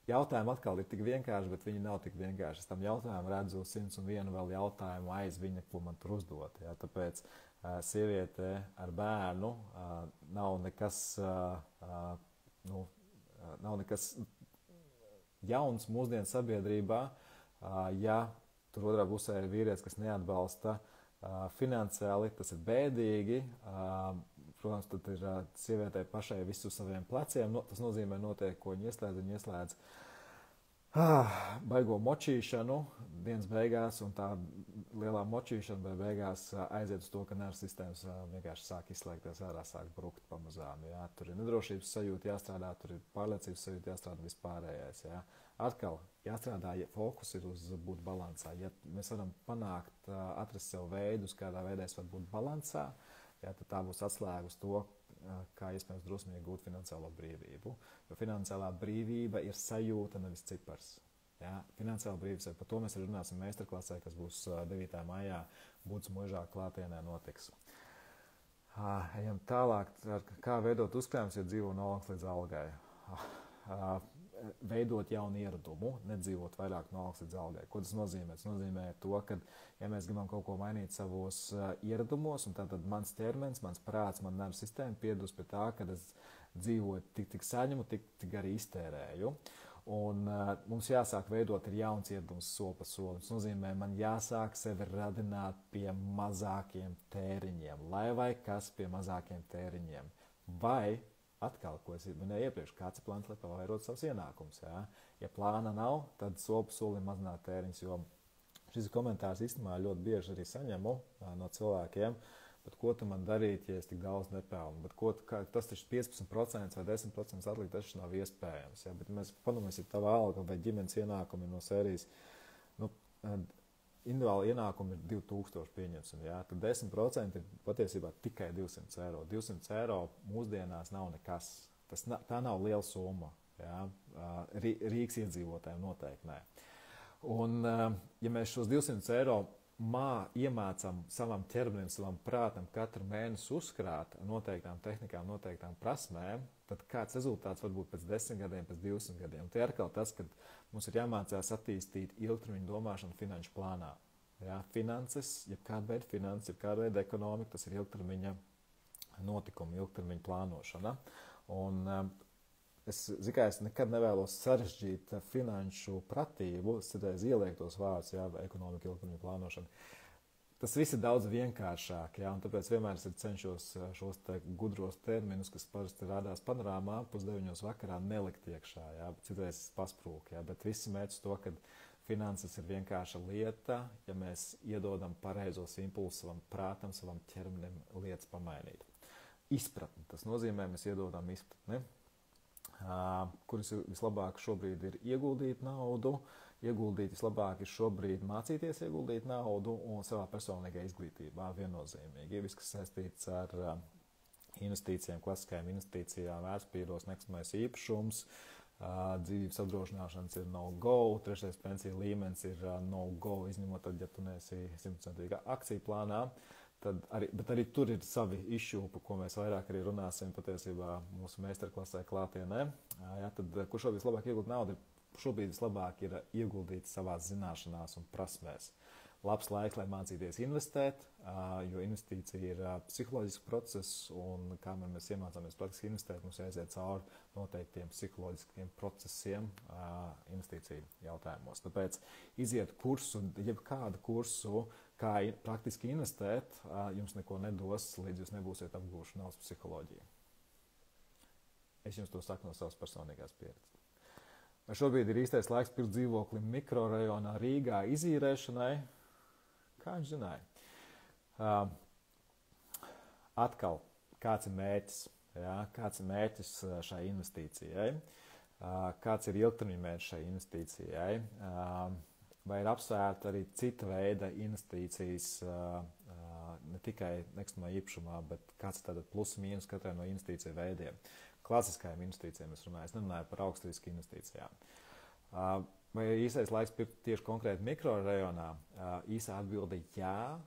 Speaker 1: jautājumi atkal ir tik vienkārši, bet viņi nav tik vienkārši. Es tam jautājumu redzu 101 vēl jautājumu aiz viņa, ko man tur uzdot. Ja? Tāpēc sieviete ar bērnu nav nekas jauns mūsdienu sabiedrībā, ja tur otrā pusē ir vīrietis, kas neatbalsta finansiāli, tas ir bēdīgi. Protams, tad ir sievietei pašai visu saviem pleciem. Tas nozīmē noteikti, ko viņa ieslēdz baigo močīšanu dienas beigās, un tā lielā močīšana beigās aiziet uz to, ka nervu sistēmas vienkārši sāk izslēgties ārā, sāk brukt pamazām. Jā. Tur ir nedrošības sajūta jāstrādā, tur ir pārliecības sajūta jāstrādā vispārējais. Jā. Atkal jāstrādā, ja fokus ir uz būt balansā. Ja mēs varam panākt, atrast sev veidus, kādā veidā es varu būt balansā, jā, tad tā būs atslēga uz to, kā iespējams drosmīgi gūt finansiālo brīvību. Jo finansiālā brīvība ir sajūta, nevis cipars. Ja? Finansiāla brīvība, par to mēs runāsim meistarklasē, kas būs 9. maijā Būdas Mūžā klātienē notiks. Ejam tālāk, kā veidot uzkrājumus, ja dzīvo no algas līdz algai. Veidot jaunu ieradumu, nedzīvot vairāk no algas līdz algai. Ko tas nozīmē? Tas nozīmē to, ka, ja mēs gribam kaut ko mainīt savos ieradumos, un tātad mans ķermenis, mans prāts, man nervu sistēma piedus pie tā, ka es dzīvoju tik saņemu, tik arī iztērēju. Un mums jāsāk veidot ir jauns ieradums soli pa solim. Tas nozīmē, man jāsāk sevi radināt pie mazākiem tēriņiem, lai vai kas pie mazākiem tēriņiem. Vai atkal, ko es minēju iepriekš, kāds ir plāns, lai pavairot savus ienākumus. Ja? Ja plāna nav, tad soli pa solim mazināt tēriņus, jo šis komentārs īstenībā ļoti bieži arī saņemu no cilvēkiem, bet ko tu man darīt, ja es tik daudz nepelnu? Bet tas taču 15% vai 10% atlikt, tas nav iespējams. Ja? Bet mēs padomāsim, tava alga vai ģimenes ienākumi no sērijas, individuāli ienākumi ir 2000 pieņemsim, jā, tad 10% ir patiesībā tikai 200 eiro. 200 eiro mūsdienās nav nekas. Tā nav liela summa. Jā. Rīgas iedzīvotājiem noteikti nē. Un, ja mēs šos 200 eiro iemācām savam ķermenim, savam prātam katru mēnesi uzkrāt noteiktām tehnikām, noteiktām prasmēm, tad kāds rezultāts var būt pēc 10 gadiem, pēc 20 gadiem. Tie ir atkal tas, ka mums ir jāmācās attīstīt ilgtermiņu domāšanu finanšu plānā. Jā, finanses, jebkāda veida finanses, jebkāda veida ekonomika, tas ir ilgtermiņa notikumi, ilgtermiņa plānošana. Un es nekad nevēlos sarežģīt finanšu pratību, es ielieku tos vārdus, jā, ekonomika, ilgtermiņa plānošana. Tas viss ir daudz vienkāršāk, jā, un tāpēc vienmēr es cenšos šos gudros terminus, kas parasti rādās panorāmā, 8:30 vakarā nelikt iekšā, jā, citreiz pasprūk, jā, bet visi mērķis to, ka finanses ir vienkārša lieta, ja mēs iedodam pareizos impulsus savam prātam, savam ķermenim lietas pamainīt. Izpratni, tas nozīmē, mēs iedodam izpratni, kuras vislabāk šobrīd ir ieguldīt naudu, vislabāk ir šobrīd mācīties ieguldīt naudu un savā personīgajā izglītībā viennozīmīgi. Viss, kas saistīts ar investīcijām, klasiskajām investīcijām, vērtspapīros, nekustamais īpašums, dzīvības apdrošināšanas ir no-go, trešais pensiju līmenis ir no-go, izņemot tad, ja tu neesi 100% akciju plānā. Bet arī tur ir savi issue, par ko mēs vairāk arī runāsim patiesībā mūsu meistarklasē klātienē. Ja, tad, kur šobrīd vislabāk ieguldīt naudu? Šobrīd vislabāk ir ieguldīt savās zināšanās un prasmēs. labs laiks, lai mācīties investēt, jo investīcija ir psiholoģisks process, un kamēr mēs iemācāmies praktiski investēt, mums jāiziet cauri noteiktiem psiholoģiskiem procesiem investīciju jautājumos. Tāpēc iziet kursu, jebkādu kursu, kā praktiski investēt, jums neko nedos, līdz jūs nebūsiet apgūši naudas psiholoģiju. Es jums to saku no savas personīgās pieredzes. Vai šobrīd ir īstais laiks pirkt dzīvokli mikrorajonā Rīgā izīrēšanai? Kā viņš zināja? Atkal, kāds ir mērķis? Ja? Kāds ir mērķis šai investīcijai? Kāds ir ilgtermiņa mērķis šai investīcijai? Vai ir apsvērta arī cita veida investīcijas, ne tikai nekustamā īpašumā, bet kāds ir tātad plus mīnus katrai no investīciju veidiem? Klasiskajām investīcijām es runāju, es nerunāju par augstrisku investīcijām. Vai īstais laiks pirkt tieši konkrēti mikrorajonā? Īsā atbilde jā.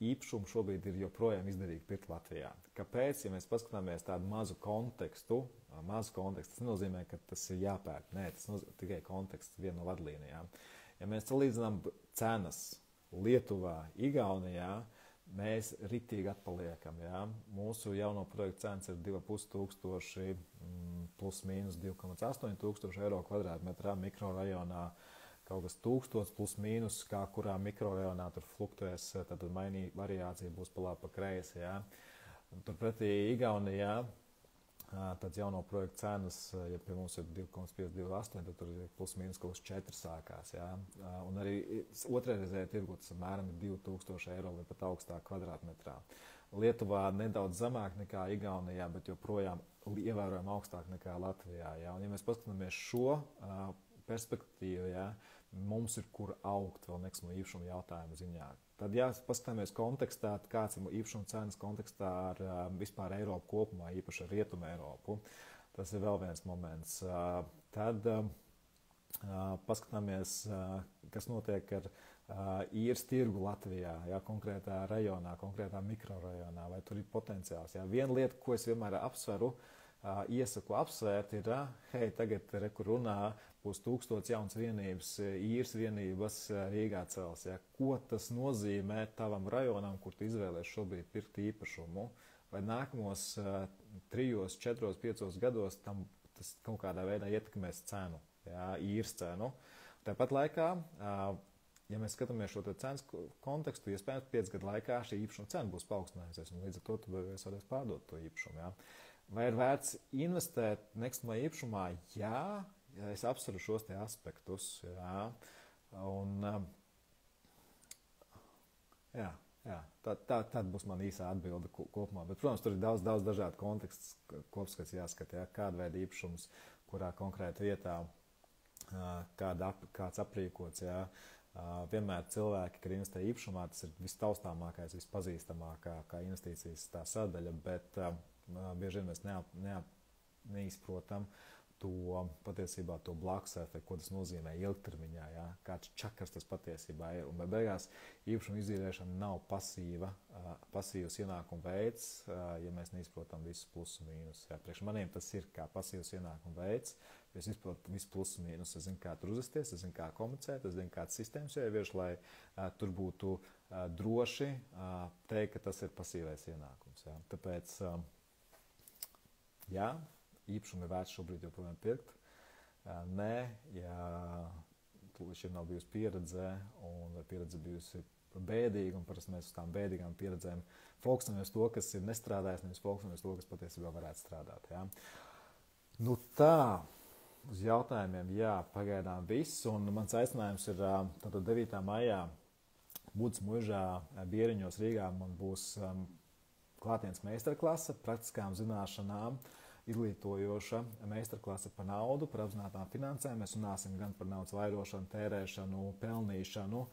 Speaker 1: Īpašumu šobrīd ir joprojām izdevīgi pirkt Latvijā. Kāpēc? Ja mēs paskatāmies tādu mazu kontekstu, tas nenozīmē, ka tas ir jāpērk. Nē, tas nozīmē tikai konteksts, viena no vadlīnijām. Ja mēs salīdzinām cenas Lietuvā, Igaunijā, mēs ritīgi atpaliekam. Ja? Mūsu jauno projektu cenas ir 2500 plus mīnus 2,8 tūkstoši eiro kvadrātmetrā, mikrorajonā kaut kas 1000 plus mīnus, kā kurā mikrorajonā tur fluktuēs, tad variācija būs pa labi pa kreisi. Ja? Turpretī Igaunijā, tad jauno projektu cenas, ja pie mums ir 2,528, tad tur ir plus mīnus kaut kas 4 sākās. Ja? Un arī otrreizējā tirgu tas apmēram ir 2000 eiro vai pat augstāk kvadrātmetrā. Lietuvā nedaudz zemāk nekā Igaunijā, bet joprojām ievērojami augstāk nekā Latvijā. Ja? Un ja mēs paskatāmies šo perspektīvu, ja, mums ir kur augt vēl nekustamo īpašumu jautājumu ziņā. Tad, ja paskatāmies kontekstā, kāds ir īpašuma cenas kontekstā ar vispār Eiropu kopumā, īpaši ar Rietumu Eiropu, tas ir vēl viens moments. Tad paskatāmies, kas notiek ar īres tirgu Latvijā, ja, konkrētā rajonā, konkrētā mikrorajonā, vai tur ir potenciāls. Ja. Viena lieta, ko es vienmēr apsveru, iesaku apsvērt, ir, hei, tagad rekur runā, būs 1000 jaunas vienības, īres vienības Rīgā cels. Ja? Ko tas nozīmē tavam rajonam, kur tu izvēlēs šobrīd pirkt īpašumu? Vai nākamos 3, 4, 5 gados tam tas kaut kādā veidā ietekmēs cenu, ja? Īres cenu? Tāpat laikā, ja mēs skatāmies šo cenas kontekstu, iespējams 5 gadu laikā šī īpašuma cena būs paaugstinājusies, un līdz ar to tu varēsi pārdot to īpašumu. Ja? Vai ir vērts investēt nekustamā īpašumā? Jā. Ja es apsveru šos te aspektus, jā, un tā būs man īsā atbilde kopumā. Bet, protams, tur ir daudz dažādu kontekstu kopskats jāskata, jā, kāda veida īpašums, kurā konkrēta vietā, kāds aprīkots, jā. Vienmēr cilvēki, kad investē īpašumā, tas ir vistaustāmākais, vispazīstamākā investīcijas tā sadaļa, bet bieži vien mēs neizprotam patiesībā to blakus efektu, ko tas nozīmē ilgtermiņā, ja? Kāds čakars tas patiesībā ir. Un beigās īpašuma izīrēšana nav pasīvs ienākuma veids, ja mēs neizprotam visus plusus un mīnus. Ja? Priekš maniem tas ir kā pasīvs ienākuma veids, jo es izprotu visus plusus un mīnus. Es zinu, kā tur uzvesties, es zinu, kā komunicēt, es zinu, kādas sistēmas jāievieš, lai tur būtu droši teikt, ka tas ir pasīvais ienākums. Ja? Tāpēc, jā, īpašumu ir vērts šobrīd joprojām pirkt. Nē, ja līdz šim nav bijusi pieredze, un pieredze bijusi bēdīga, un parasti mēs uz tām bēdīgām pieredzēm fokusamies to, kas ir nestrādājis, nevis fokusamies to, kas patiesībā varētu strādāt. Ja? Nu tā, uz jautājumiem, jā, pagaidām viss, un mans aicinājums ir tātad 9. maijā Budas muižā Bieriņos Rīgā man būs klātienes meistarklase praktiskām zināšanām, izglītojoša meistarklase par naudu, par apzinātām finansēm. Mēs runāsim gan par naudas vairošanu, tērēšanu, pelnīšanu,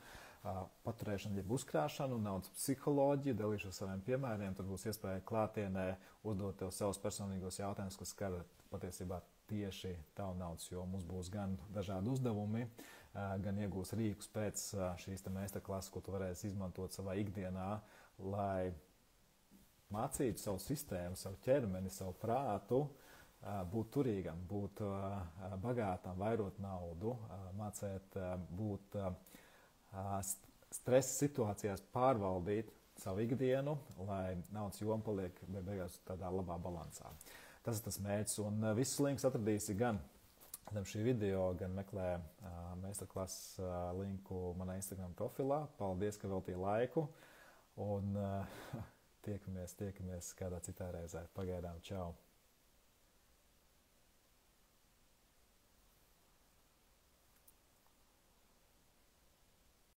Speaker 1: paturēšanu, jeb uzkrāšanu, naudas psiholoģiju, dalīšos saviem piemēriem. Tad būs iespēja klātienē uzdot tev savus personīgos jautājumus, kas skar patiesībā tieši tavu naudas, jo mums būs gan dažādi uzdevumi, gan iegūs rīkus pēc šīs meistarklases, ko tu varēsi izmantot savā ikdienā, lai mācīt savu sistēmu, savu ķermeni, savu prātu, būt turīgam, būt bagātam, vairot naudu, mācēt būt stresa situācijās pārvaldīt savu ikdienu, lai naudas joma paliek beigās tādā labā balansā. Tas ir tas mērķis, un visus linkus atradīsi gan šī video, gan meklē meistarklases linku manā Instagram profilā. Paldies, ka veltīji laiku, un tiekamies kādā citā reizē. Pagaidām, čau!